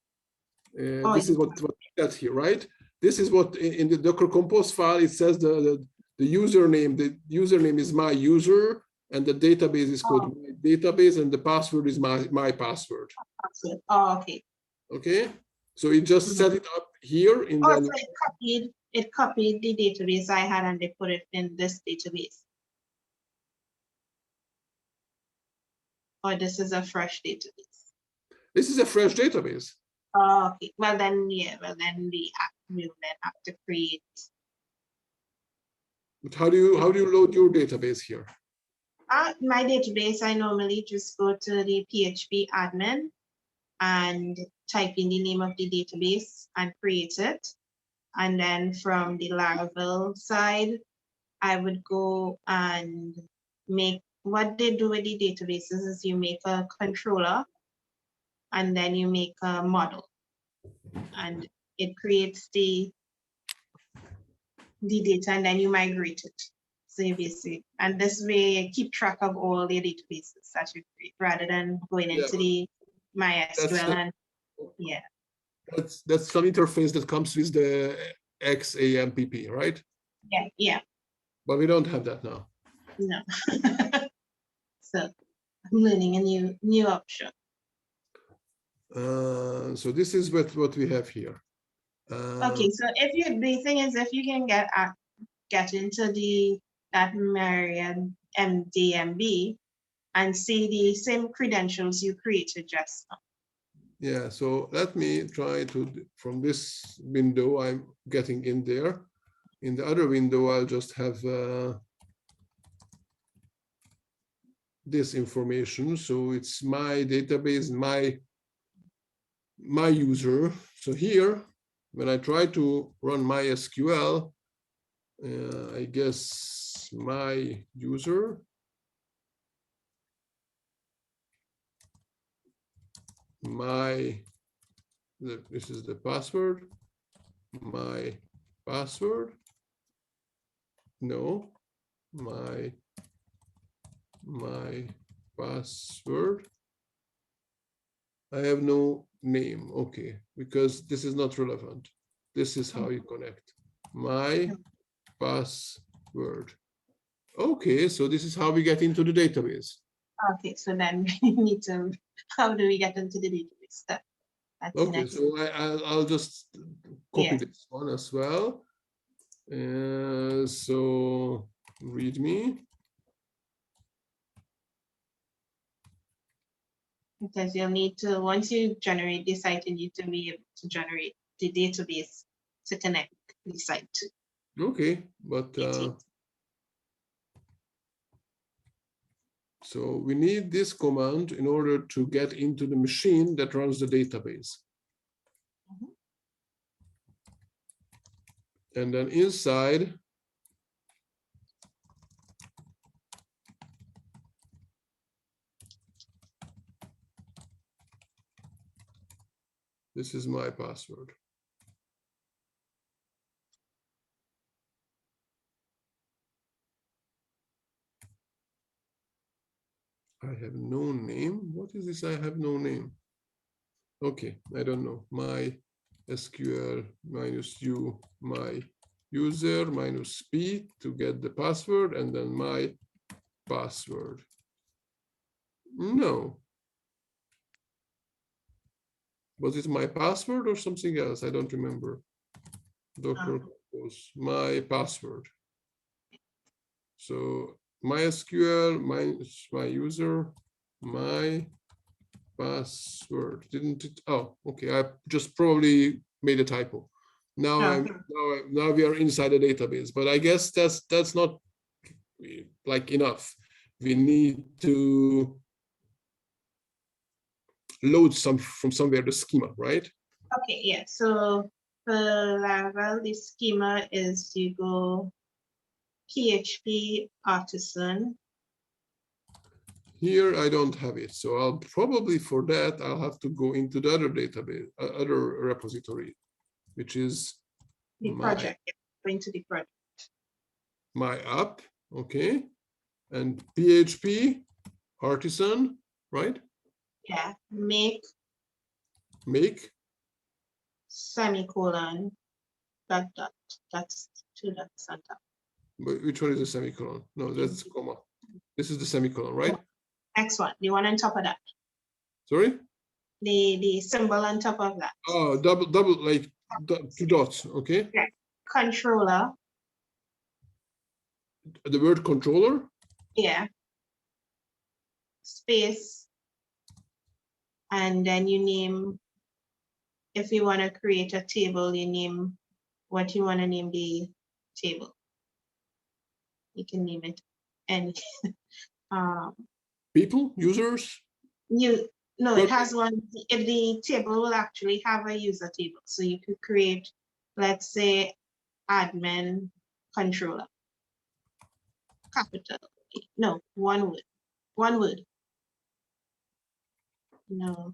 [SPEAKER 1] This is what we got here, right? This is what in the Docker Compose file it says the username. The username is my user, and the database is called my database, and the password is my password.
[SPEAKER 2] Password. Oh, okay.
[SPEAKER 1] Okay, so it just set it up here in
[SPEAKER 2] Oh,
[SPEAKER 1] the.
[SPEAKER 2] so it copied the database I had and they put it in this database. Or this is a fresh database.
[SPEAKER 1] This is a fresh database.
[SPEAKER 2] Oh, okay. Well then, yeah. Well then, we will then have to create.
[SPEAKER 1] But how do you load your database here?
[SPEAKER 2] My database, I normally just go to the PHP admin and type in the name of the database and create it. And then from the Laravel side, I would go and make what they do with the databases is you make a controller and then you make a model and it creates the data and then you migrate it. So you basically, and this way keep track of all the databases that you create rather than going into the MySQL and yeah.
[SPEAKER 1] That's some interface that comes with the XAMPP, right?
[SPEAKER 2] Yeah, yeah.
[SPEAKER 1] But we don't have that now.
[SPEAKER 2] No. So I'm learning a new option.
[SPEAKER 1] So this is what we have here.
[SPEAKER 2] Okay, so the thing is, if you can get into that Marian MDMB and see the same credentials you created just now.
[SPEAKER 1] Yeah, so let me try to, from this window, I'm getting in there. In the other window, I'll just have this information. So it's my database, my user. So here, when I try to run MySQL, I guess my user, this is the password, my password, no, my password. I have no name, okay, because this is not relevant. This is how you connect. My password. Okay, so this is how we get into the database.
[SPEAKER 2] Okay, so then we need to, how do we get into the database? That's
[SPEAKER 1] okay,
[SPEAKER 2] next.
[SPEAKER 1] so I'll just copy this one as well. So README.
[SPEAKER 2] Because you'll need to, once you generate the site, you need to be able to generate the database to connect the site to.
[SPEAKER 1] Okay, but so we need this command in order to get into the machine that runs the database. And then inside, this is my password. I have no name. What is this? I have no name. Okay, I don't know. My SQL -u, my user -p to get the password, and then my password. No. Was it my password or something else? I don't remember. Docker was my password. So MySQL, my user, my password. Didn't it? Oh, okay. I just probably made a typo. Now now we are inside the database, but I guess that's not like enough. we need to load some from somewhere the schema, right?
[SPEAKER 2] Okay, yeah. So for Laravel, the schema is you go PHP artisan.
[SPEAKER 1] Here I don't have it, so I'll probably for that I'll have to go into the other database, other repository, which is
[SPEAKER 2] The project. Yeah. Going to the project.
[SPEAKER 1] My app, okay, and PHP artisan, right?
[SPEAKER 2] Yeah. Make semicolon dot dot. That's 2 dots on top.
[SPEAKER 1] Which one is the semicolon? No, that's a comma. This is the semicolon, right?
[SPEAKER 2] Next one, the one on top of that.
[SPEAKER 1] Sorry?
[SPEAKER 2] The symbol on top of that.
[SPEAKER 1] Oh, double, like 2 dots, okay?
[SPEAKER 2] Yeah. Controller.
[SPEAKER 1] The word controller?
[SPEAKER 2] Yeah. Space. And then you name, if you want to create a table, you name what you want to name the table. You can name it any.
[SPEAKER 1] People, users?
[SPEAKER 2] No, it has one. If the table will actually have a user table, so you could create, let's say, admin controller. Capital. No, one word. One word. No.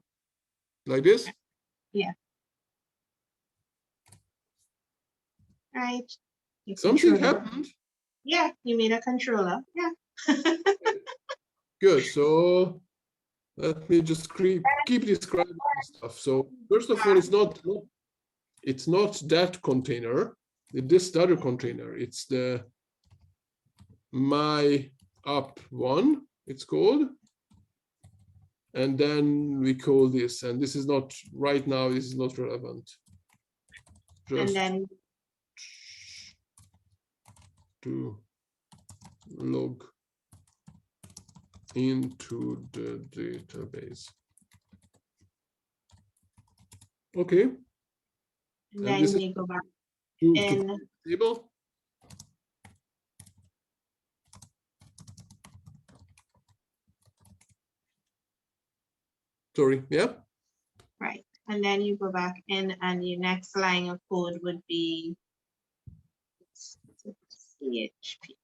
[SPEAKER 1] Like this?
[SPEAKER 2] Yeah. Right.
[SPEAKER 1] Something happened.
[SPEAKER 2] Yeah, you made a controller. Yeah.
[SPEAKER 1] Good. So let me just keep describing stuff. So first of all, it's not that container. This other container. It's the my app one. It's called. And then we call this, and this is not right now. This is not relevant. Just
[SPEAKER 2] and then
[SPEAKER 1] to log into the database. Okay.
[SPEAKER 2] And then this you go back
[SPEAKER 1] to table. Sorry, yeah.
[SPEAKER 2] Right. And then you go back in and your next line of code would be PHP.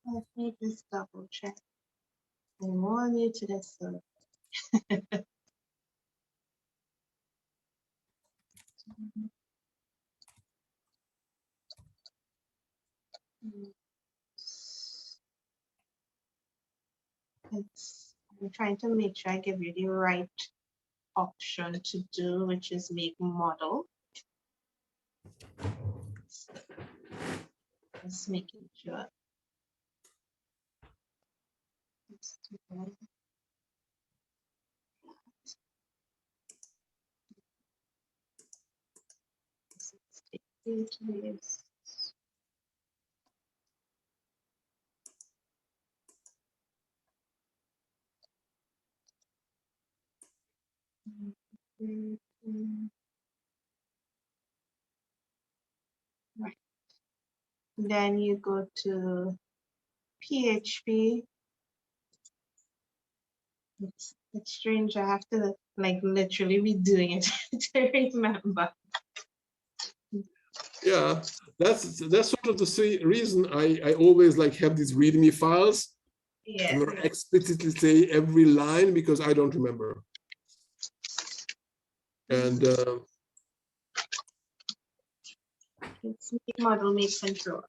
[SPEAKER 2] Let me just double check. I'm more new to this. So. I'm trying to make sure I give you the right option to do, which is make model. Just making sure. Right. Then you go to PHP. It's strange. I have to like literally be doing it to remember.
[SPEAKER 1] Yeah, that's sort of the reason I always like have these README files. Yeah. And explicitly say every line because I don't remember. And
[SPEAKER 2] it's model make control.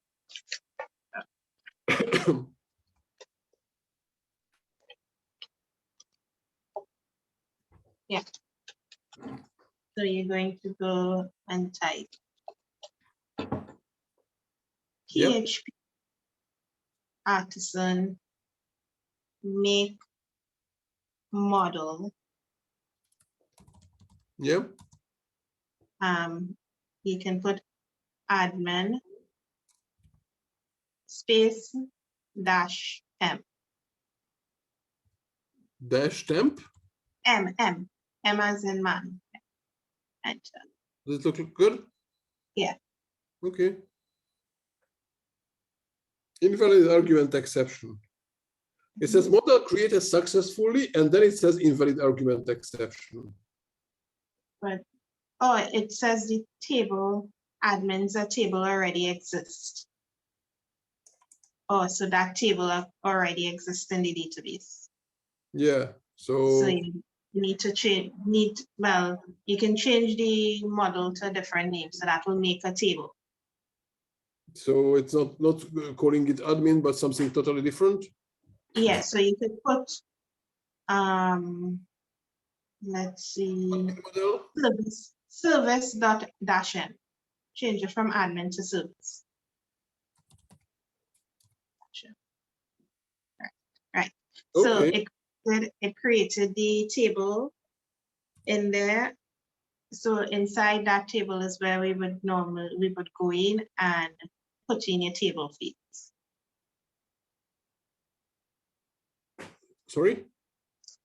[SPEAKER 2] Yeah. So you're going to go and type PHP artisan make model.
[SPEAKER 1] Yep.
[SPEAKER 2] You can put admin space -m.
[SPEAKER 1] -temp?
[SPEAKER 2] M as in man. Enter.
[SPEAKER 1] Does it look good?
[SPEAKER 2] Yeah.
[SPEAKER 1] Okay. Invalid argument exception. It says model created successfully, and then it says invalid argument exception.
[SPEAKER 2] But oh, it says the table admins a table already exists. Oh, so that table already exists in the database.
[SPEAKER 1] Yeah.
[SPEAKER 2] So
[SPEAKER 1] So
[SPEAKER 2] you need to change. Well, you can change the model to a different name, so that will make a table.
[SPEAKER 1] so it's not calling it admin, but something totally different.
[SPEAKER 2] Yeah. So you could put let's see, service.n. Change it from admin to service. Right. So
[SPEAKER 1] Okay.
[SPEAKER 2] it created the table in there. So inside that table is where we would go in and put in your table fields.
[SPEAKER 1] Sorry.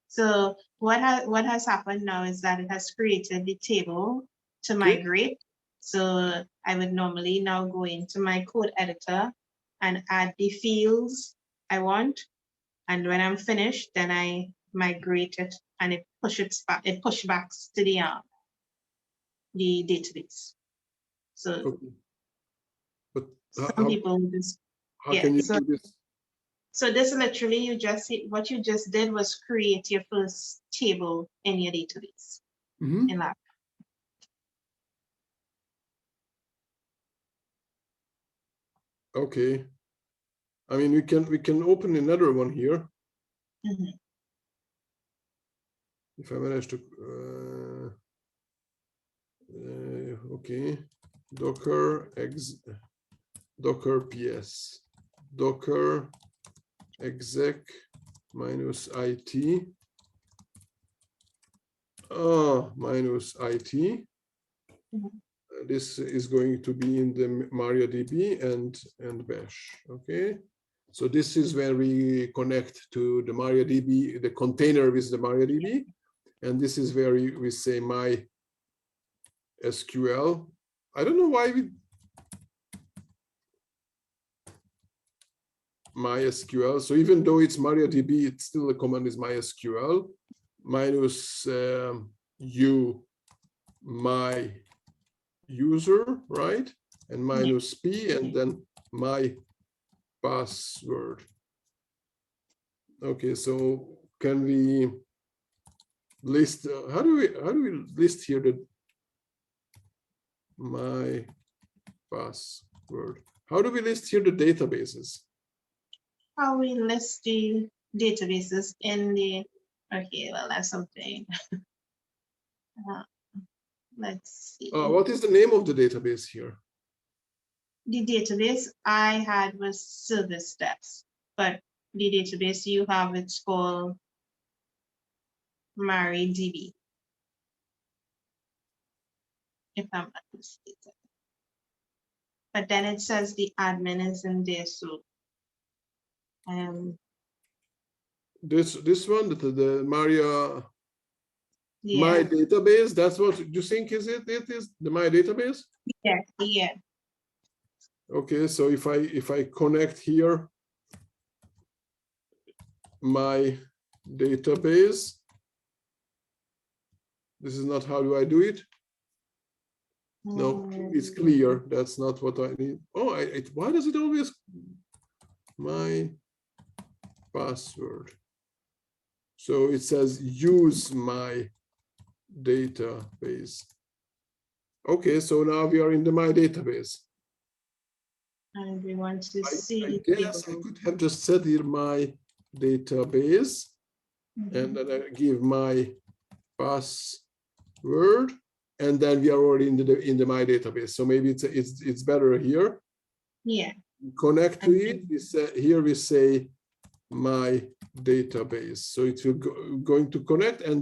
[SPEAKER 2] So what has happened now is that it has created the table to migrate. So I would normally now go into my code editor and add the fields I want. And when I'm finished, then I migrate it and it pushes back. It pushes back to the database. So
[SPEAKER 1] Okay. But
[SPEAKER 2] some people just
[SPEAKER 1] how can you do this?
[SPEAKER 2] So this literally what you just did was create your first table in your database.
[SPEAKER 1] Mm-hmm.
[SPEAKER 2] In Laravel.
[SPEAKER 1] Okay. I mean, we can open another one here.
[SPEAKER 2] Mm-hmm.
[SPEAKER 1] If I manage to okay, docker ps docker exec -it -it.
[SPEAKER 2] Mm-hmm.
[SPEAKER 1] This is going to be in the MariaDB and bash. Okay, so this is where we connect to the MariaDB, the container with the MariaDB, and this is where we say my SQL. I don't know why we MySQL. So even though it's MariaDB, it's still the command is MySQL -u my user, right? And -p and then my password. Okay, so can we list? How do we list here the my password? How do we list here the databases?
[SPEAKER 2] How we list the databases in the, okay, well, that's something. Let's see.
[SPEAKER 1] What is the name of the database here?
[SPEAKER 2] The database I had was service desk, but the database you have, it's called MariaDB, if I'm not mistaken. But then it says the admin is in there, so
[SPEAKER 1] this one, the Maria
[SPEAKER 2] yeah.
[SPEAKER 1] my database. That's what you think is it? It is the my database.
[SPEAKER 2] Yeah, yeah.
[SPEAKER 1] Okay, so if I connect here my database, this is not how do I do it. No, it's clear. That's not what I need. Oh, why does it always my password? So it says use my database. Okay, so now we are in the my database.
[SPEAKER 2] And we want to see.
[SPEAKER 1] I guess I could have just said here my database, and then I give my password, and then we are already in the my database. So maybe it's better here.
[SPEAKER 2] Yeah.
[SPEAKER 1] Connect to it. Here we say my database. So it will going to connect, and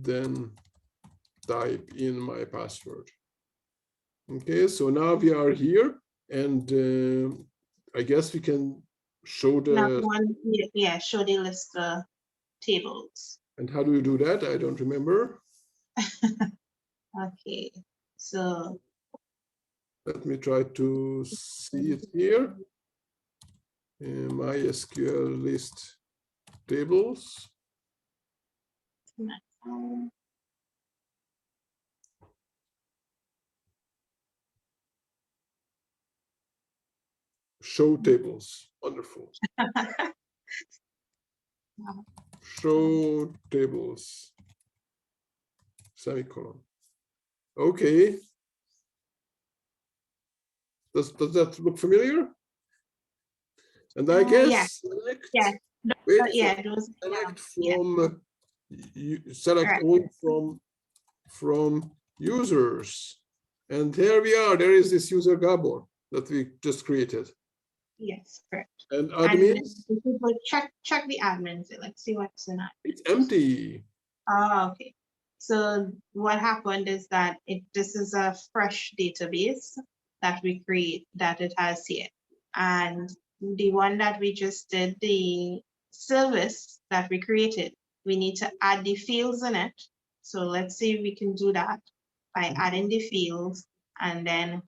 [SPEAKER 1] then type in my password. Okay, so now we are here, and I guess we can show the
[SPEAKER 2] show the list of tables.
[SPEAKER 1] And how do you do that? I don't remember.
[SPEAKER 2] Okay, so
[SPEAKER 1] let me try to see it here. MySQL list tables. Show tables. Wonderful. Show tables. Semicolon. Okay. Does that look familiar? And I guess select, select from select
[SPEAKER 2] Correct.
[SPEAKER 1] all from users. And here we are. There is this user Gabor that we just created.
[SPEAKER 2] Yes, correct.
[SPEAKER 1] And admins.
[SPEAKER 2] And check the admins. Let's see what's in that.
[SPEAKER 1] It's empty.
[SPEAKER 2] Oh, okay. So what happened is that this is a fresh database that we create that it has here. And the one that we just did, the service that we created, we need to add the fields in it. So let's see if we can do that by adding the fields and then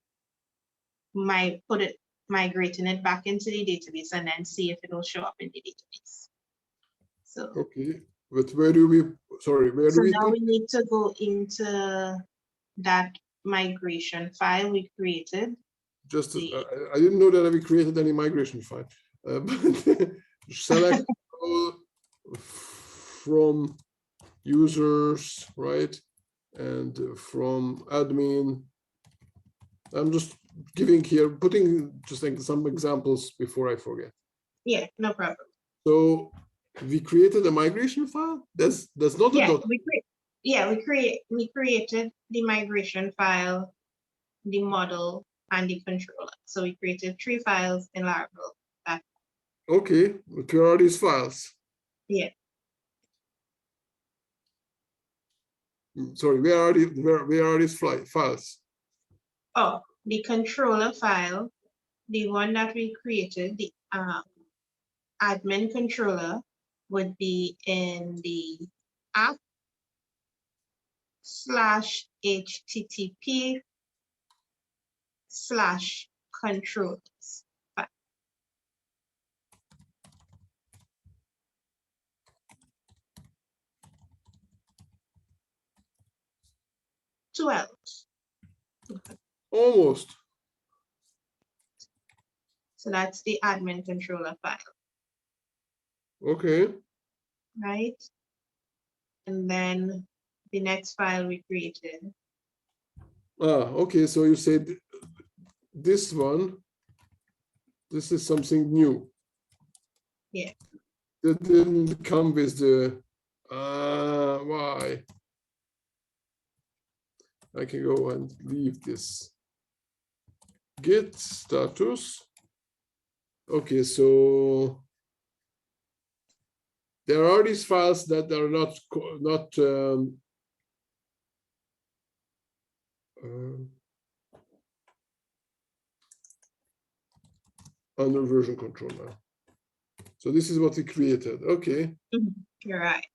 [SPEAKER 2] migrating it back into the database and then see if it will show up in the database. So
[SPEAKER 1] okay, but where do we
[SPEAKER 2] now we need to go into that migration file we created.
[SPEAKER 1] Just I didn't know that we created any migration file. But select all from users, right? And from admin. I'm just putting just like some examples before I forget.
[SPEAKER 2] Yeah, no problem.
[SPEAKER 1] So we created a migration file. That's not a dot.
[SPEAKER 2] We created the migration file, the model, and the controller. So we created 3 files in Laravel.
[SPEAKER 1] Okay, where are these files?
[SPEAKER 2] Yeah.
[SPEAKER 1] Sorry, where are these files?
[SPEAKER 2] Oh, the controller file, the one that we created, the admin controller would be in the app/http/controllers. 12.
[SPEAKER 1] Almost.
[SPEAKER 2] So that's the admin controller file.
[SPEAKER 1] Okay.
[SPEAKER 2] Right? And then the next file we created.
[SPEAKER 1] Okay, so you said this one, this is something new.
[SPEAKER 2] Yeah.
[SPEAKER 1] That didn't come with the, why? I can go and leave this. Git status. Okay, so there are these files that are not under version control now. So this is what we created. Okay.
[SPEAKER 2] You're right.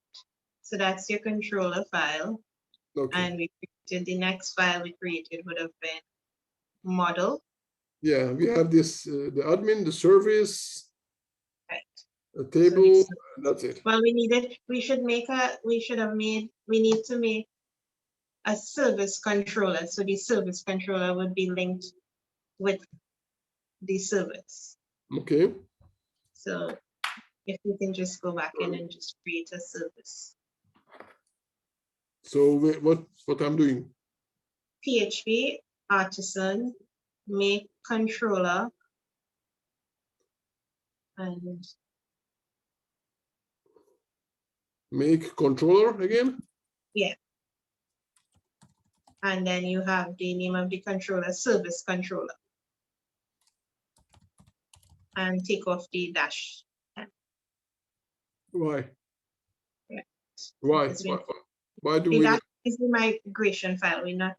[SPEAKER 2] So that's your controller file.
[SPEAKER 1] Okay.
[SPEAKER 2] And we created the next file we created would have been model.
[SPEAKER 1] Yeah, we have this the admin, the service,
[SPEAKER 2] right,
[SPEAKER 1] a table,
[SPEAKER 2] so
[SPEAKER 1] that's it.
[SPEAKER 2] Well, we need to make a service controller. So the service controller would be linked with the service.
[SPEAKER 1] Okay.
[SPEAKER 2] So if we can just go back in and just create a service.
[SPEAKER 1] So what I'm doing?
[SPEAKER 2] PHP artisan make controller and
[SPEAKER 1] Make controller again?
[SPEAKER 2] Yeah. And then you have the name of the controller, service controller. And take off the dash.
[SPEAKER 1] Why?
[SPEAKER 2] Yeah.
[SPEAKER 1] Why do we?
[SPEAKER 2] That is the migration file. We're not.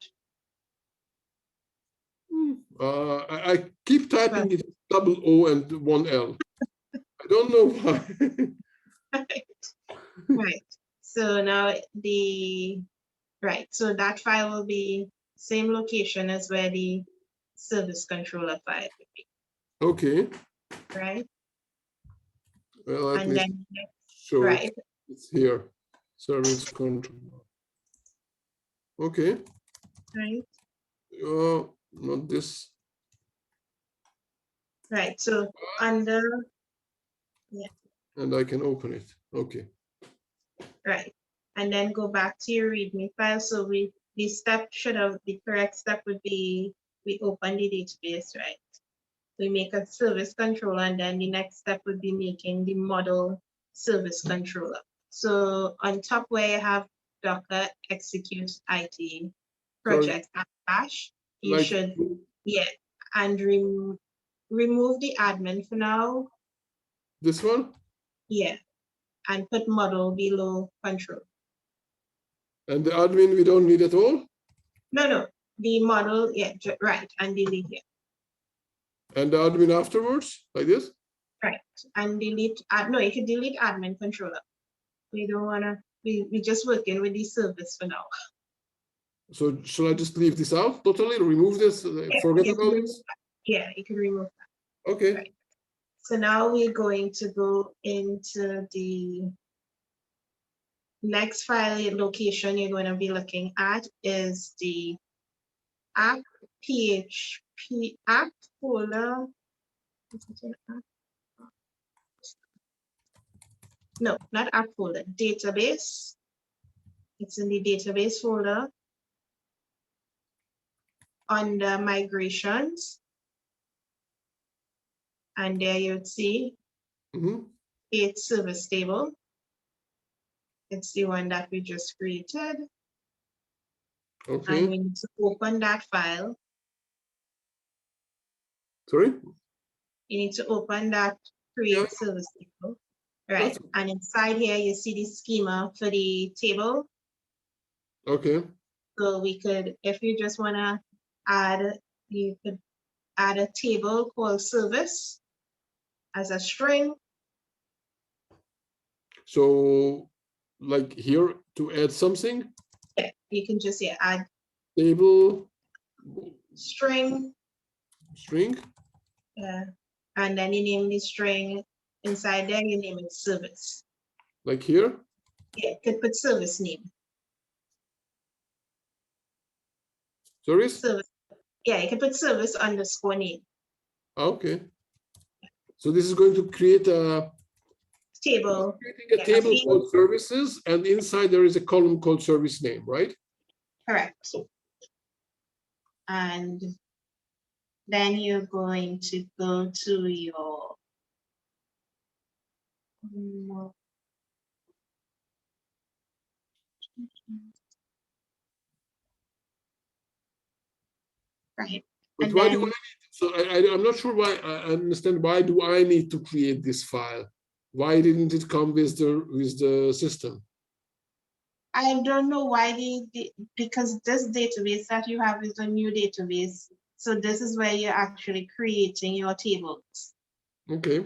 [SPEAKER 1] I keep typing it double O and one L. I don't know why.
[SPEAKER 2] Right. So now so that file will be same location as where the service controller file would be.
[SPEAKER 1] Okay.
[SPEAKER 2] Right.
[SPEAKER 1] Well, at
[SPEAKER 2] And
[SPEAKER 1] least
[SPEAKER 2] then,
[SPEAKER 1] show
[SPEAKER 2] right,
[SPEAKER 1] it. It's here. Service control. Okay.
[SPEAKER 2] right,
[SPEAKER 1] Not this.
[SPEAKER 2] right. So under, yeah,
[SPEAKER 1] And I can open it. Okay.
[SPEAKER 2] right. And then go back to your README file. So the step should have, the correct step would be, we open the database, right? We make a service controller, and then the next step would be making the model service controller. So on top where you have Docker execute IT
[SPEAKER 1] Sorry.
[SPEAKER 2] project bash, you
[SPEAKER 1] Like,
[SPEAKER 2] should, yeah, and remove the admin for now.
[SPEAKER 1] this one?
[SPEAKER 2] Yeah, and put model below control.
[SPEAKER 1] And the admin we don't need at all?
[SPEAKER 2] No, the model, yeah, right, and delete it.
[SPEAKER 1] And the admin afterwards, like this?
[SPEAKER 2] Right, and delete, no, you can delete admin controller. We don't wanna, we just working with the service for now.
[SPEAKER 1] So shall I just leave this out totally, remove this, forget about this?
[SPEAKER 2] Yeah, you can remove that.
[SPEAKER 1] Okay.
[SPEAKER 2] Right. So now we're going to go into the next file location you're going to be looking at is the app PHP app folder. No, not app folder, database. It's in the database folder under migrations. And there you'd see create service table. It's the one that we just created.
[SPEAKER 1] Okay.
[SPEAKER 2] And we need to open that file.
[SPEAKER 1] Sorry?
[SPEAKER 2] You need to open that create service table. Right. And inside here, you see the schema for the table.
[SPEAKER 1] Okay.
[SPEAKER 2] So we could, if you just want to add, you could add a table called service as a string.
[SPEAKER 1] So like here to add something?
[SPEAKER 2] Yeah, you can just add
[SPEAKER 1] Table.
[SPEAKER 2] String. And then you name the string inside there, you name it service.
[SPEAKER 1] Like here?
[SPEAKER 2] Yeah, you could put service name.
[SPEAKER 1] Service?
[SPEAKER 2] Yeah, you can put service underscore name.
[SPEAKER 1] Okay. So this is going to create a
[SPEAKER 2] table.
[SPEAKER 1] Creating a table called services, and inside there is a column called service name, right?
[SPEAKER 2] Correct. And then you're going to go to your right.
[SPEAKER 1] But
[SPEAKER 2] and
[SPEAKER 1] why
[SPEAKER 2] then,
[SPEAKER 1] do I need to, so I'm not sure why I understand why do I need to create this file? Why didn't it come with the system?
[SPEAKER 2] I don't know why because this database that you have is a new database. So this is where you're actually creating your tables.
[SPEAKER 1] Okay.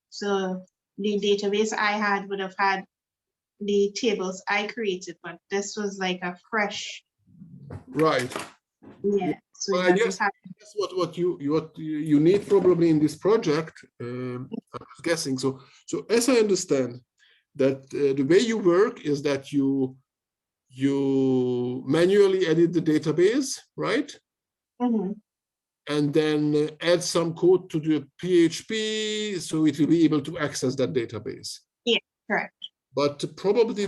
[SPEAKER 2] So the database I had would have had the tables I created, but this was like a fresh.
[SPEAKER 1] Right.
[SPEAKER 2] Yeah. So
[SPEAKER 1] well, I guess what you need probably in this project, I was guessing. So as I understand that the way you work is that you manually edit the database, right?
[SPEAKER 2] Mm-hmm.
[SPEAKER 1] And then add some code to the PHP so it will be able to access that database.
[SPEAKER 2] Yeah, correct.
[SPEAKER 1] But probably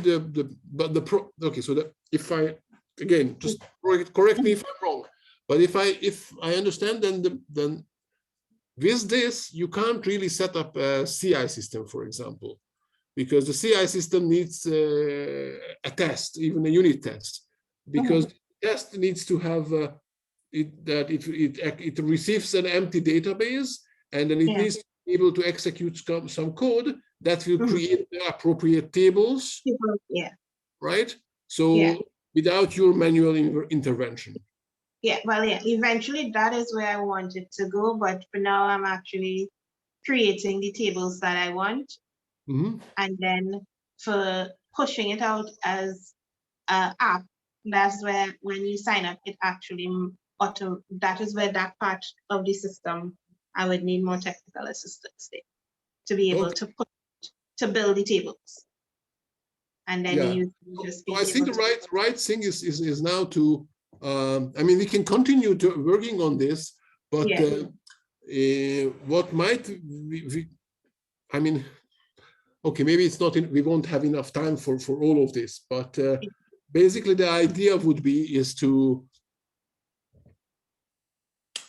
[SPEAKER 1] okay, so if I again just correct me if I'm wrong, but if I understand, then with this you can't really set up a CI system, for example, because the CI system needs a test, even a unit test, because the test needs to have it receives an empty database, and then it needs to be able to execute some code that will create the appropriate tables.
[SPEAKER 2] Yeah.
[SPEAKER 1] Right? So without your manual intervention.
[SPEAKER 2] Yeah, well, yeah, eventually that is where I want it to go, but for now I'm actually creating the tables that I want. And then for pushing it out as an app, that's where when you sign up, it actually that is where that part of the system I would need more technical assistance there to be able to put to build the tables. And then
[SPEAKER 1] Yeah.
[SPEAKER 2] you just be
[SPEAKER 1] So I think
[SPEAKER 2] able
[SPEAKER 1] the right thing is now to, I mean, we can continue to working on this, but what might I mean, okay, maybe it's not, we won't have enough time for all of this, but basically the idea would be is to,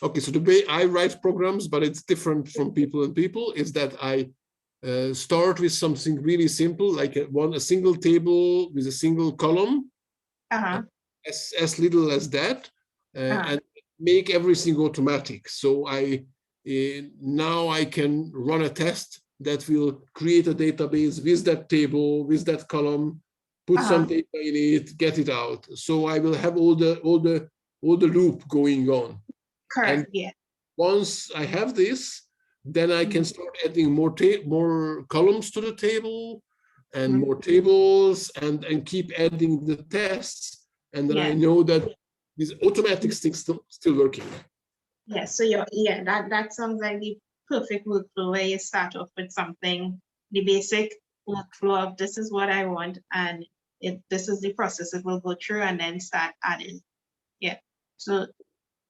[SPEAKER 1] okay, so the way I write programs, but it's different from people and people, is that I start with something really simple, like a single table with a single column, as little as that, and make everything automatic. So now I can run a test that will create a database with that table, with that column, put some data in it, get it out. So I will have all the loop going on.
[SPEAKER 2] Correct.
[SPEAKER 1] And once I have this, then I can start adding more columns to the table and more tables and keep adding the tests. And then I know that this automatic thing's still working.
[SPEAKER 2] Yeah, so that sounds like the perfect workflow where you start off with something, the basic workflow of this is what I want, and this is the process it will go through, and then start adding. Yeah, so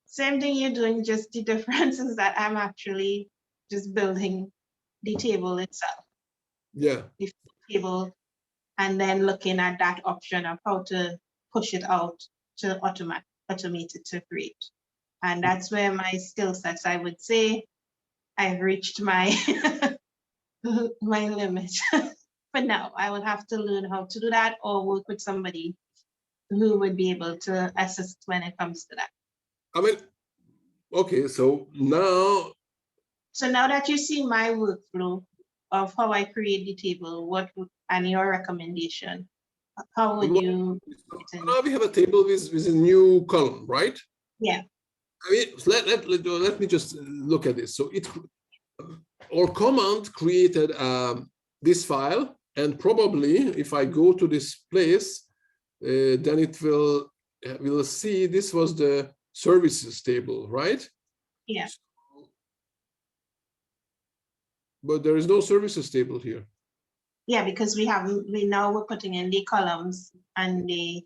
[SPEAKER 2] same thing you're doing, just the difference is that I'm actually just building the table itself.
[SPEAKER 1] Yeah.
[SPEAKER 2] The table, and then looking at that option of how to push it out to automate it to create. And that's where my skill sets, I would say, I've reached my my limit. For now, I would have to learn how to do that or work with somebody who would be able to assist when it comes to that.
[SPEAKER 1] I mean, okay, so now.
[SPEAKER 2] So now that you see my workflow of how I create the table, and your recommendation, how would you?
[SPEAKER 1] Now we have a table with a new column, right?
[SPEAKER 2] Yeah.
[SPEAKER 1] I mean, let me just look at this. So our command created this file, and probably if I go to this place, then it will see this was the services table, right?
[SPEAKER 2] Yeah.
[SPEAKER 1] But there is no services table here.
[SPEAKER 2] Yeah, because we're putting in the columns and the.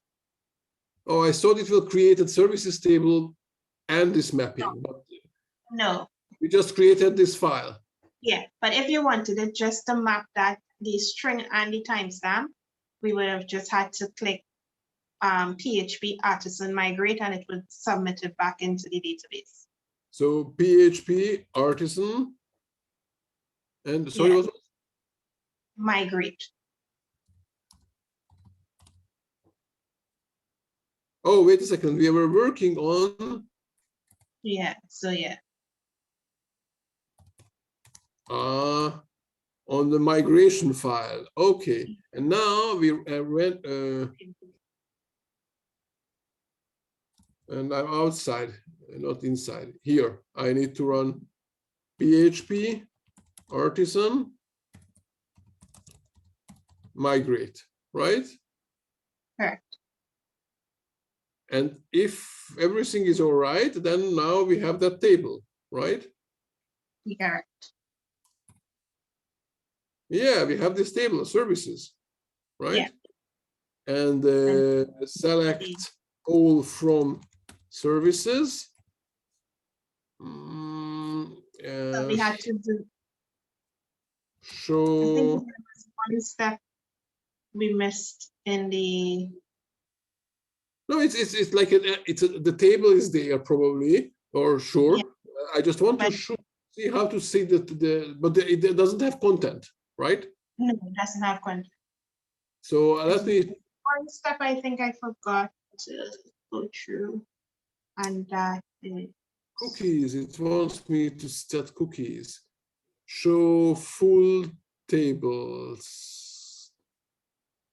[SPEAKER 1] Oh, I thought it will create a services table and this mapping, but
[SPEAKER 2] no.
[SPEAKER 1] We just created this file.
[SPEAKER 2] Yeah, but if you wanted it just to map that the string and the timestamp, we would have just had to click PHP artisan migrate, and it would submit it back into the database.
[SPEAKER 1] So PHP artisan, and sorry, what was it?
[SPEAKER 2] Migrate.
[SPEAKER 1] Oh, wait a second. We were working on.
[SPEAKER 2] Yeah. So yeah.
[SPEAKER 1] On the migration file. Okay, and now we went. And I'm outside, not inside. Here, I need to run PHP artisan migrate, right?
[SPEAKER 2] Correct.
[SPEAKER 1] And if everything is all right, then now we have that table, right?
[SPEAKER 2] Correct.
[SPEAKER 1] Yeah, we have this table of services, right? Yeah. And select all from services.
[SPEAKER 2] So we had to do.
[SPEAKER 1] Show.
[SPEAKER 2] I think there was one step we missed in the.
[SPEAKER 1] No, it's like the table is there probably, or sure. Yeah. I just want to see how to see but it doesn't have content, right?
[SPEAKER 2] No, it doesn't have content.
[SPEAKER 1] So let me.
[SPEAKER 2] One step I think I forgot to go through, and that is
[SPEAKER 1] cookies. It wants me to set cookies. Show full tables.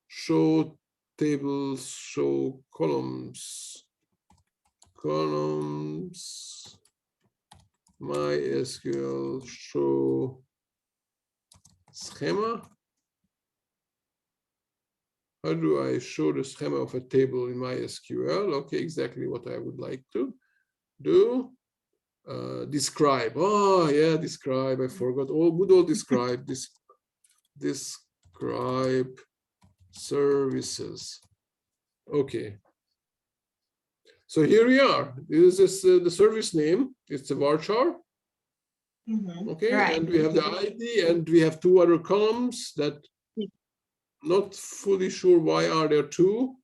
[SPEAKER 1] Show tables. Show columns. Columns. MySQL show schema. How do I show the schema of a table in MySQL? Okay, exactly what I would like to do. Describe. Oh yeah, describe. I forgot. Good old describe. Describe. Scribe services. Okay. So here we are. This is the service name. It's a varchar. Okay,
[SPEAKER 2] Right.
[SPEAKER 1] and we have the ID, and we have two other columns that not fully sure why are there two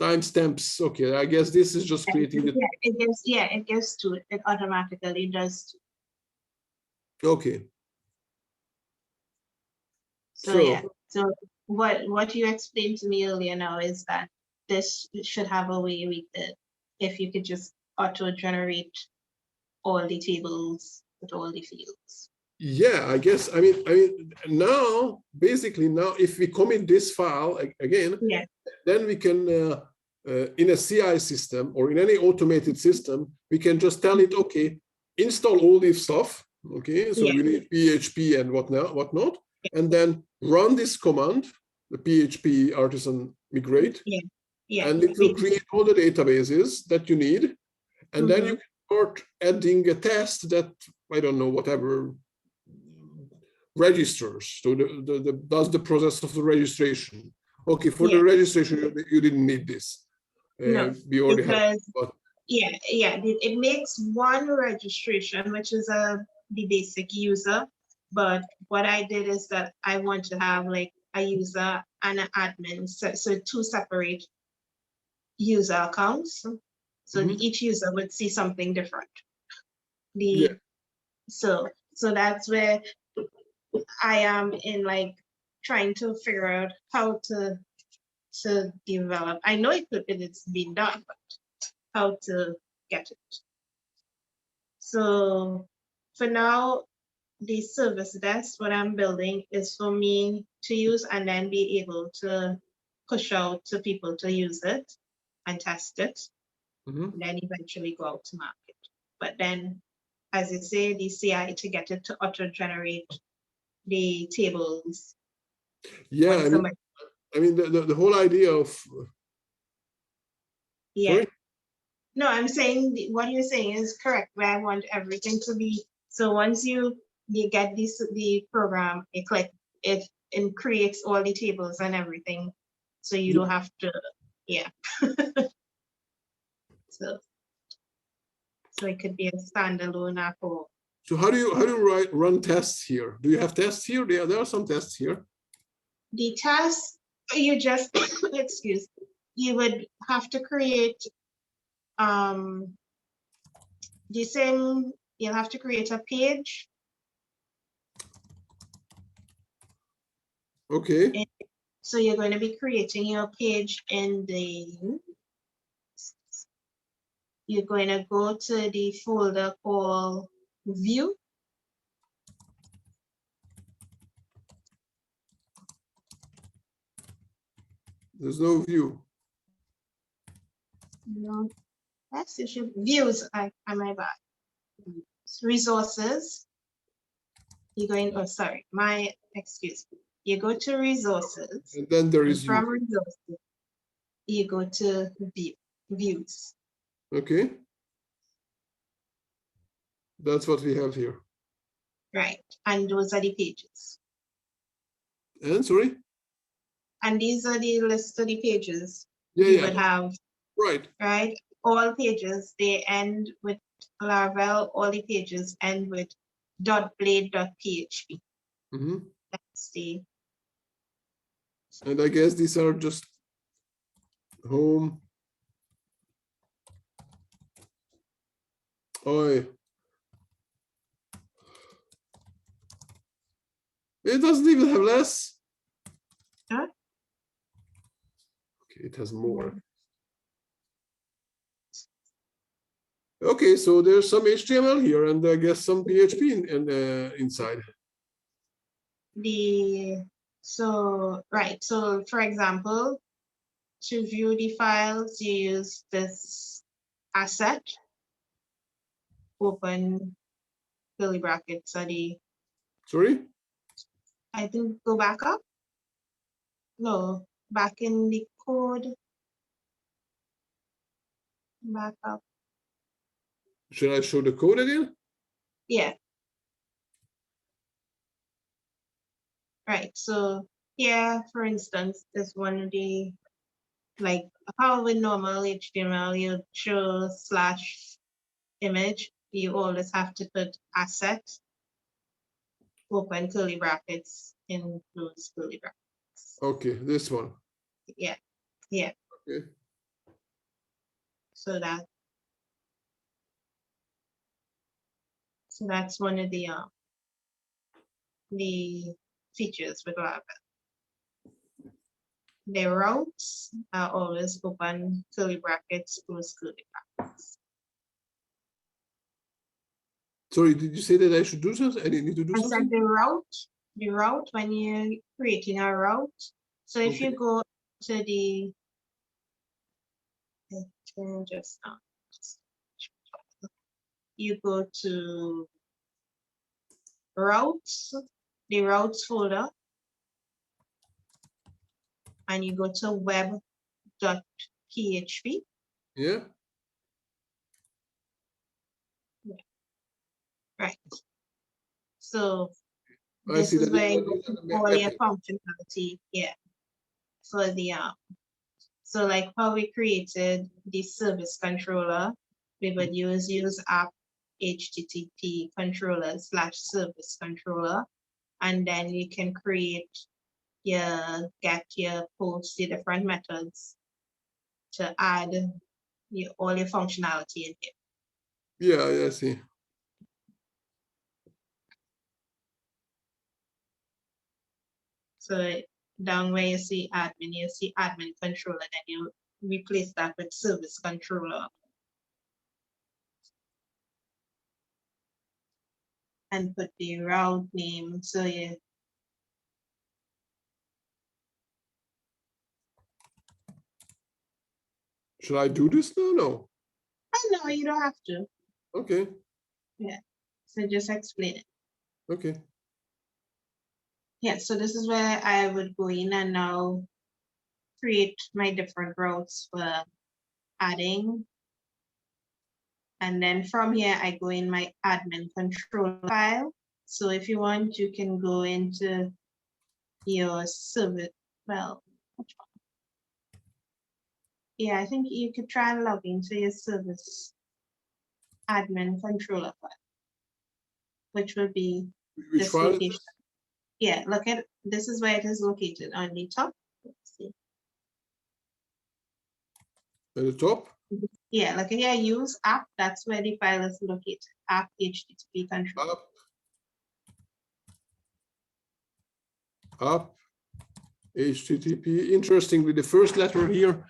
[SPEAKER 1] timestamps. Okay, I guess this is just creating the.
[SPEAKER 2] It gives two. It automatically does two.
[SPEAKER 1] Okay.
[SPEAKER 2] So what you explained to me earlier now is that this should have a way we could, if you could just auto generate all the tables with all the fields.
[SPEAKER 1] Yeah, I guess. I mean, now basically now, if we commit this file again, then we can in a CI system or in any automated system, we can just tell it, okay, install all this stuff. Okay, so you need PHP and whatnot, and then run this command, the PHP artisan migrate, and it will create all the databases that you need, and then you can start adding a test that, I don't know, whatever registers, so does the process of the registration. Okay, for the registration, you didn't need this.
[SPEAKER 2] No,
[SPEAKER 1] we already
[SPEAKER 2] because
[SPEAKER 1] have,
[SPEAKER 2] it makes one registration, which is the basic user. But what I did is that I want to have like a user and an admin, so two separate user accounts. So each user would see something different. So that's where I am in, like, trying to figure out how to develop. I know it's been done, but how to get it. So for now, the service desk, what I'm building is for me to use and then be able to push out to people to use it and test it, and then eventually go out to market. But then, as you say, the CI to get it to auto-generate the tables.
[SPEAKER 1] Yeah, I mean the whole idea of. Sorry?
[SPEAKER 2] No, I'm saying what you're saying is correct. Where I want everything to be, so once you get the program, it creates all the tables and everything, so you don't have to, so it could be a standalone app. Or
[SPEAKER 1] so how do you run tests here? Do you have tests here? There are some tests here.
[SPEAKER 2] The tests, you just excuse, you would have to create the same. You'll have to create a page.
[SPEAKER 1] Okay.
[SPEAKER 2] And so you're going to be creating your page in the, you're going to go to the folder called View.
[SPEAKER 1] There's no view.
[SPEAKER 2] No, that's issue. Views, I my bad. Resources. You're going, oh, sorry, my excuse me. You go to resources.
[SPEAKER 1] And then there is
[SPEAKER 2] from resources, you go to views.
[SPEAKER 1] Okay. That's what we have here.
[SPEAKER 2] Right, and those are the pages.
[SPEAKER 1] And sorry?
[SPEAKER 2] And these are the list of the pages
[SPEAKER 1] you
[SPEAKER 2] would have. Right, all pages, they end with Laravel, all the pages end with .blade.php. That's the.
[SPEAKER 1] And I guess these are just home. Oh, it doesn't even have less.
[SPEAKER 2] Huh?
[SPEAKER 1] Okay, it has more. Okay, so there's some HTML here, and I guess some PHP inside.
[SPEAKER 2] So for example, to view the files, you use this asset, open curly brackets are the.
[SPEAKER 1] Sorry?
[SPEAKER 2] I think go back up. No, back in the code. Back up.
[SPEAKER 1] Should I show the code again?
[SPEAKER 2] Yeah. Right, so Yeah, for instance, this one of the, like how with normal HTML, you show slash image, you always have to put asset, open curly brackets, includes curly brackets.
[SPEAKER 1] Okay, this one.
[SPEAKER 2] Yeah, yeah.
[SPEAKER 1] Okay.
[SPEAKER 2] So that's one of the features with Laravel. The routes are always open curly brackets, close curly brackets.
[SPEAKER 1] Sorry, did you say that I should do something? I need to do
[SPEAKER 2] I said
[SPEAKER 1] something?
[SPEAKER 2] the route when you're creating a route. So if
[SPEAKER 1] Okay.
[SPEAKER 2] you go to the, just you go to routes, the routes folder, and you go to web.php.
[SPEAKER 1] Yeah.
[SPEAKER 2] Right. So
[SPEAKER 1] I
[SPEAKER 2] this
[SPEAKER 1] see
[SPEAKER 2] is
[SPEAKER 1] that
[SPEAKER 2] where you
[SPEAKER 1] these
[SPEAKER 2] go
[SPEAKER 1] are
[SPEAKER 2] to
[SPEAKER 1] the
[SPEAKER 2] all your
[SPEAKER 1] mapping.
[SPEAKER 2] functionality. Yeah. For the so like how we created the service controller, we would use app HTTP controller / service controller, and then you can create your get, your post, your different methods to add all your functionality in here.
[SPEAKER 1] Yeah, I see.
[SPEAKER 2] So down where you see admin controller, then you replace that with service controller. And put the route name. So you
[SPEAKER 1] Should I do this now? No.
[SPEAKER 2] no, you don't have to.
[SPEAKER 1] Okay.
[SPEAKER 2] Yeah. So just explain it.
[SPEAKER 1] Okay.
[SPEAKER 2] Yeah, so this is where I would go in and now create my different routes for adding. And then from here, I go in my admin control file. So if you want, you can go into your service. Well, which one? Yeah, I think you could try and log into your service admin controller file, which would be
[SPEAKER 1] Which
[SPEAKER 2] this
[SPEAKER 1] file is
[SPEAKER 2] location. Yeah, look at, this is where it is located on the top. Let's see.
[SPEAKER 1] at the top?
[SPEAKER 2] Yeah, look at here, use app, that's where the file is located, app HTTP control.
[SPEAKER 1] Up. HTTP. Interestingly, the first letter here,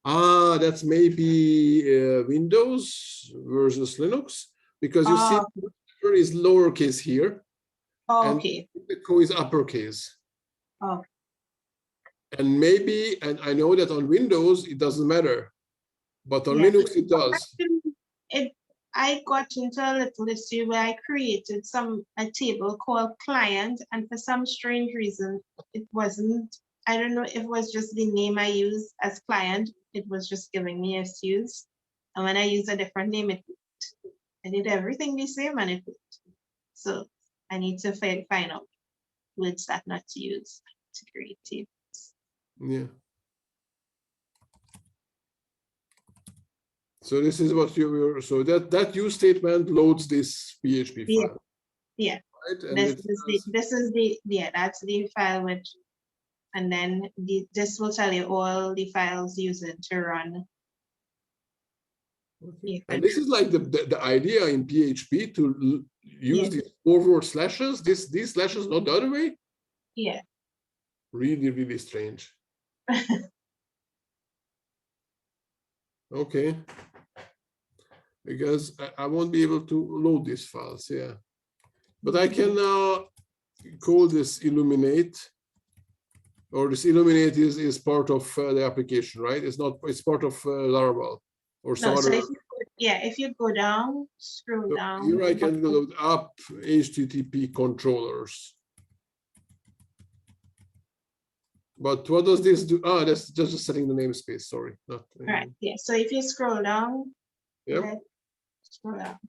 [SPEAKER 1] that's maybe Windows versus Linux, because you see the letter is lowercase here, and
[SPEAKER 2] Okay.
[SPEAKER 1] the co is uppercase.
[SPEAKER 2] Oh.
[SPEAKER 1] And maybe, and I know that on Windows it doesn't matter, but on
[SPEAKER 2] Yeah.
[SPEAKER 1] Linux it does.
[SPEAKER 2] I got into a little issue where I created a table called client, and for some strange reason, it wasn't, I don't know if it was just the name I used as client, it was just giving me issues. And when I use a different name, I did everything the same and it worked. So I need to find out words that not to use to create tables.
[SPEAKER 1] Yeah. So this is what you were, so that use statement loads this PHP file.
[SPEAKER 2] Yeah.
[SPEAKER 1] Right? And
[SPEAKER 2] this is the, yeah, that's the file which, and then this will tell you all the files used to run.
[SPEAKER 1] Okay. And this is like the idea in PHP to use these forward slashes, these slashes, not the other way?
[SPEAKER 2] Yeah.
[SPEAKER 1] Really, really strange. Okay. Because I won't be able to load these files, yeah. But I can call this illuminate, or this illuminate is part of the application, right? It's not, it's part of Laravel or some other.
[SPEAKER 2] So if you go down, scroll down.
[SPEAKER 1] Here I can load up HTTP controllers. But what does this do? That's just setting the namespace, sorry. Not,
[SPEAKER 2] right, yeah, so if you scroll down,
[SPEAKER 1] yeah.
[SPEAKER 2] Scroll down.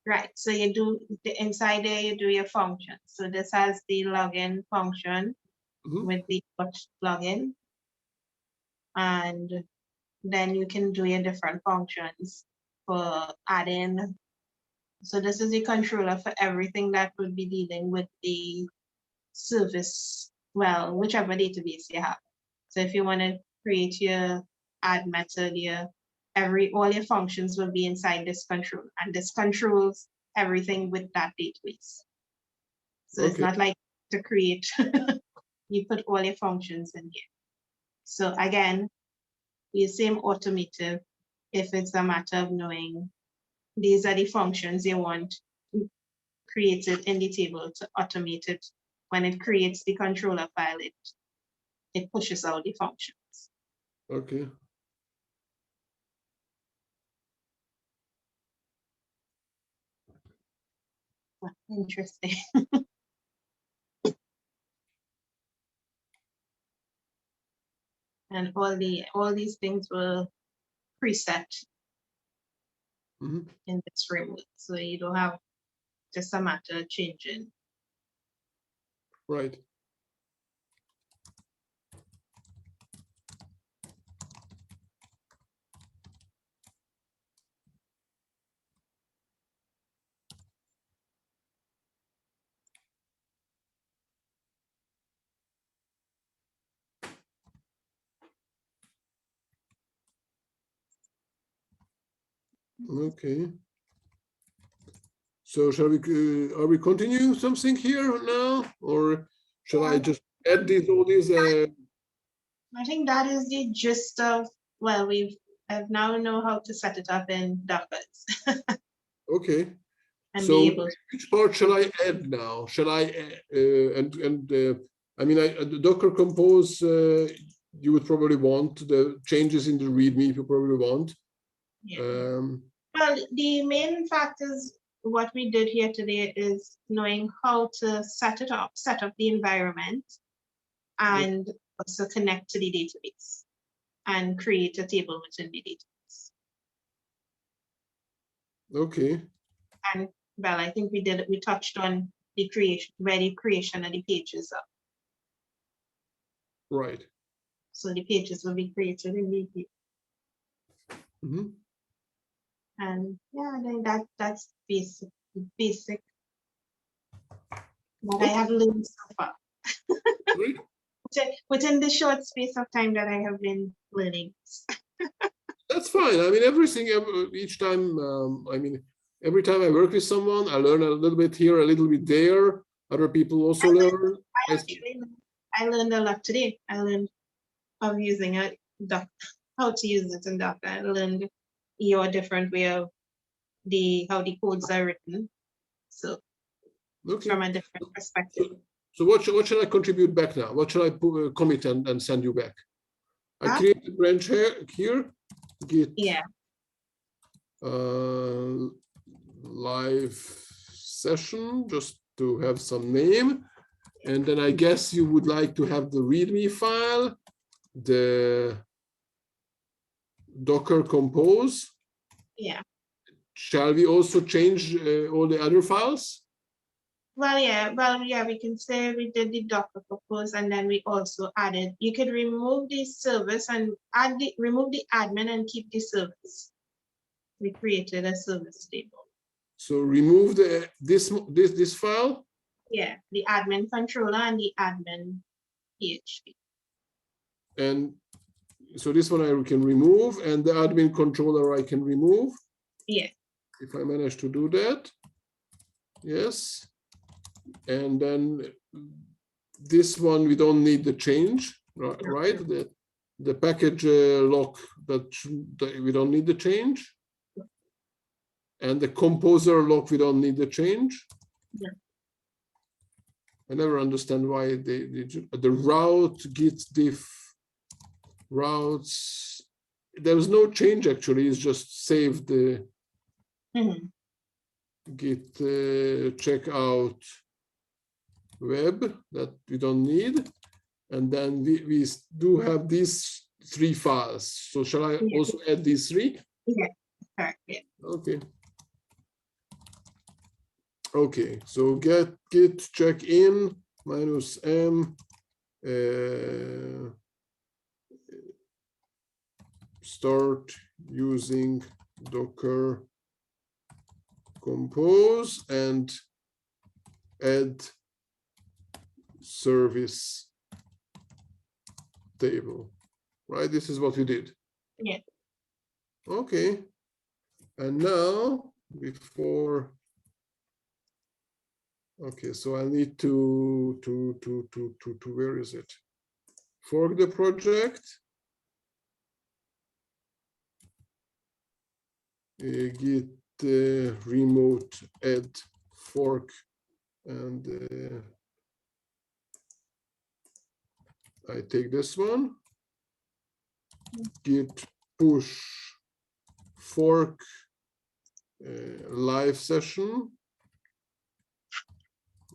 [SPEAKER 2] Right, so you do, inside there, you do your function. So this has the login function. with the plugin. And then you can do your different functions for adding. So this is the controller for everything that would be dealing with the service, well, whichever database you have. So if you want to create your add method, all your functions will be inside this controller, and this controls everything with that database. So it's not like to create, you put all your functions in here. So again, the same automative, if it's a matter of knowing these are the functions you want created in the table to automate it. When it creates the controller file, it pushes out the functions.
[SPEAKER 1] Okay.
[SPEAKER 2] Interesting. And all these things were preset in this framework, so you don't have just a matter of changing.
[SPEAKER 1] Right. Okay. So shall we? Are we continuing something here now, or shall I just add all these?
[SPEAKER 2] I think that is the gist of. Well, I've now know how to set it up in Dockers.
[SPEAKER 1] Okay.
[SPEAKER 2] And
[SPEAKER 1] so
[SPEAKER 2] be able to.
[SPEAKER 1] which part shall I add now? Shall I I mean, the Docker Compose, you would probably want the changes in the README. You probably want.
[SPEAKER 2] Yeah. Well, the main fact is what we did here today is knowing how to set up the environment, and also connect to the database and create a table within the database.
[SPEAKER 1] Okay.
[SPEAKER 2] And well, I think we touched on the creation of the pages up.
[SPEAKER 1] Right.
[SPEAKER 2] So the pages will be created in the and yeah, I think that's basic what I have learned so far. Within the short space of time that I have been learning.
[SPEAKER 1] That's fine. I mean, each time, I mean, every time I work with someone, I learn a little bit here, a little bit there. Other people also learn.
[SPEAKER 2] I learned a lot today. I learned of using a Docker, how to use it in Docker. I learned your different way of how the codes are written. So from a different perspective.
[SPEAKER 1] So what should I contribute back now? What should I commit and send you back? I create a branch here. Git live session, just to have some name. And then I guess you would like to have the README file, the Docker Compose.
[SPEAKER 2] Yeah.
[SPEAKER 1] Shall we also change all the other files?
[SPEAKER 2] Well, yeah, we can say we did the Docker Compose, and then we also added, you could remove the service and remove the admin and keep the service. We created a service table.
[SPEAKER 1] So remove this file?
[SPEAKER 2] Yeah, the admin controller and the admin PHP.
[SPEAKER 1] And so this one I can remove, and the admin controller I can remove.
[SPEAKER 2] Yeah.
[SPEAKER 1] If I manage to do that. Yes. And then this one we don't need the change, right? The package lock that we don't need the change. And the composer lock we don't need the change.
[SPEAKER 2] Yeah.
[SPEAKER 1] I never understand why the route git diff routes. There was no change actually. It's just save the git checkout web that we don't need, and then we do have these 3 files. So shall I also add these 3?
[SPEAKER 2] Yeah. Correct. Yeah.
[SPEAKER 1] Okay. Okay, so git check in -m start using Docker Compose and add service table, right? This is what we did.
[SPEAKER 2] Yeah.
[SPEAKER 1] Okay. And now before, okay, so I need to where is it? Fork the project. Git remote add fork, and I take this one. Git push fork live session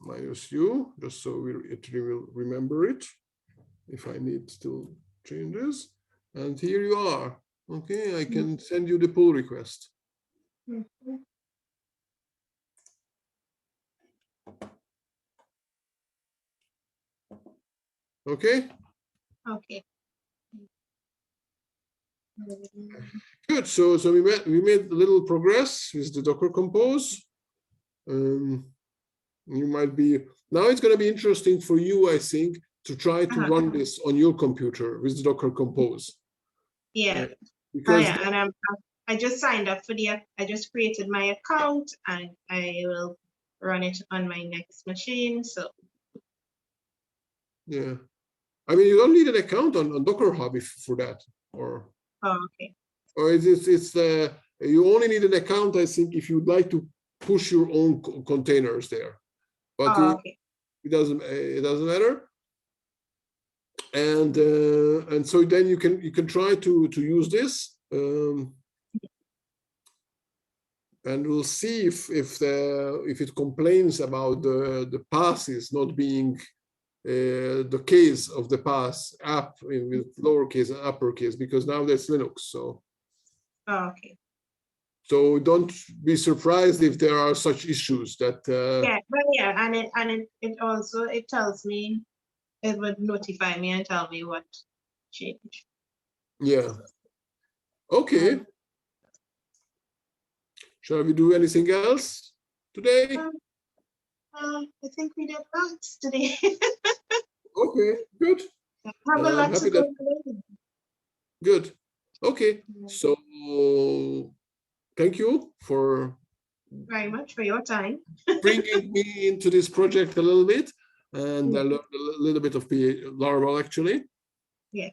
[SPEAKER 1] -u, just so it will remember it if I need still changes. And here you are. Okay, I can send you the pull request. Okay.
[SPEAKER 2] Okay.
[SPEAKER 1] Good. So we made a little progress with the Docker Compose. You might be now. It's going to be interesting for you, I think, to try to run this on your computer with the Docker Compose.
[SPEAKER 2] Yeah.
[SPEAKER 1] Because
[SPEAKER 2] and I just signed up for I just created my account and I will run it on my next machine. So
[SPEAKER 1] yeah, I mean, you don't need an account on Docker Hub for that, or
[SPEAKER 2] okay.
[SPEAKER 1] Or it's you only need an account, I think, if you'd like to push your own containers there, but
[SPEAKER 2] Okay.
[SPEAKER 1] it doesn't matter. And so then you can try to use this, and we'll see if it complains about the passes not being the case of the pass app with lowercase and uppercase, because now that's Linux. So
[SPEAKER 2] Okay.
[SPEAKER 1] so don't be surprised if there are such issues that
[SPEAKER 2] yeah, but yeah, and it also it tells me, it would notify me and tell me what changed.
[SPEAKER 1] yeah. Okay. Shall we do anything else today?
[SPEAKER 2] I think we did lots today.
[SPEAKER 1] Okay, good.
[SPEAKER 2] Have a lot to go through.
[SPEAKER 1] Good. Okay, so thank you for
[SPEAKER 2] very much for your time.
[SPEAKER 1] bringing me into this project a little bit, and I learned a little bit of Laravel actually.
[SPEAKER 2] Yeah.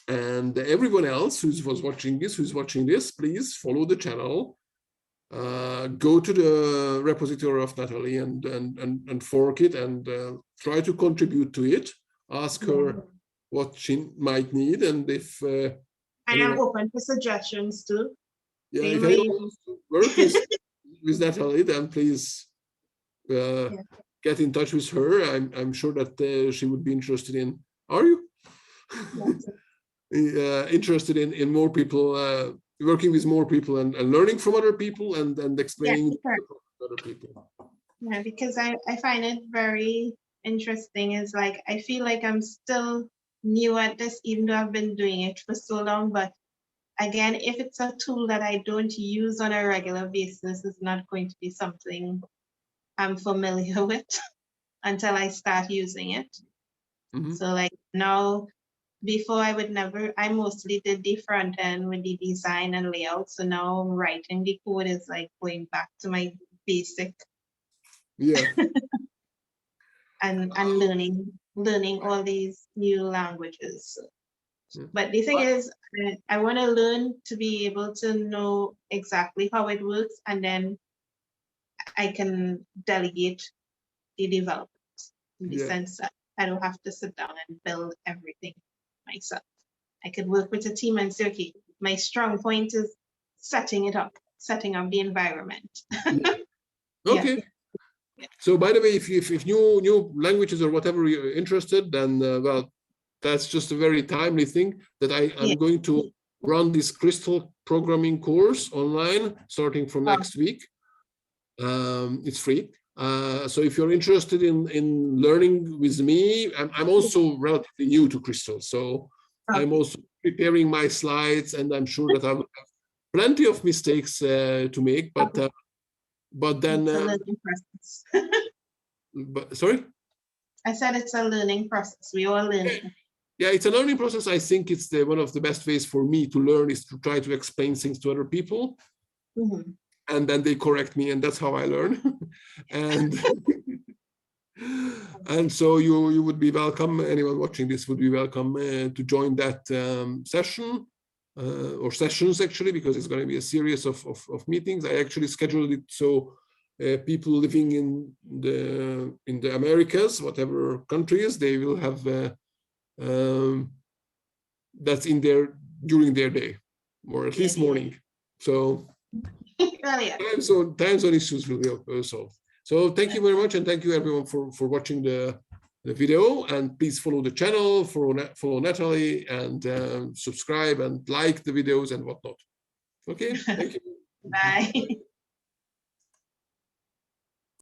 [SPEAKER 1] And everyone else who's watching this, please follow the channel. Go to the repository of Natalie and fork it, and try to contribute to it. Ask her what she might need, and if
[SPEAKER 2] and I'm open for suggestions too.
[SPEAKER 1] Yeah, if anyone wants to work with Natalie, then please get in touch with her. I'm sure that she would be interested in. Are you? Interested in more people, working with more people, and learning from other people, and explaining to other people.
[SPEAKER 2] Yeah, because I find it very interesting. Is like I feel like I'm still new at this, even though I've been doing it for so long. But again, if it's a tool that I don't use on a regular basis, it's not going to be something I'm familiar with until I start using it. So like now, before I mostly did the front end with the design and layout. So now writing the code is like going back to my basic.
[SPEAKER 1] Yeah.
[SPEAKER 2] and learning all these new languages. But the thing is, I want to learn to be able to know exactly how it works, and then I can delegate the development in the sense that I don't have to sit down and build everything myself. I could work with a team and say, okay, my strong point is setting up the environment.
[SPEAKER 1] Okay. So by the way, if new languages or whatever you're interested, then well, that's just a very timely thing that I'm going to run this Crystal programming course online starting from next week. It's free. So if you're interested in learning with me, I'm also relatively new to Crystal. So I'm also preparing my slides, and I'm sure that I will have plenty of mistakes to make, but then
[SPEAKER 2] it's a learning process.
[SPEAKER 1] Sorry?
[SPEAKER 2] I said it's a learning process. We all learn.
[SPEAKER 1] Yeah, it's a learning process. I think it's one of the best ways for me to learn is to try to explain things to other people.
[SPEAKER 2] Mm-hmm.
[SPEAKER 1] And then they correct me, and that's how I learn. And and so you would be welcome. Anyone watching this would be welcome to join that session or sessions, actually, because it's going to be a series of meetings. I actually scheduled it so people living in the Americas, whatever countries, they will have that's in there during their day, or at least morning. So time zone issues will be solved. So thank you very much, and thank you everyone for watching the video, and please follow the channel, follow Natalie, and subscribe and like the videos and whatnot. Okay, thank you.
[SPEAKER 2] Bye.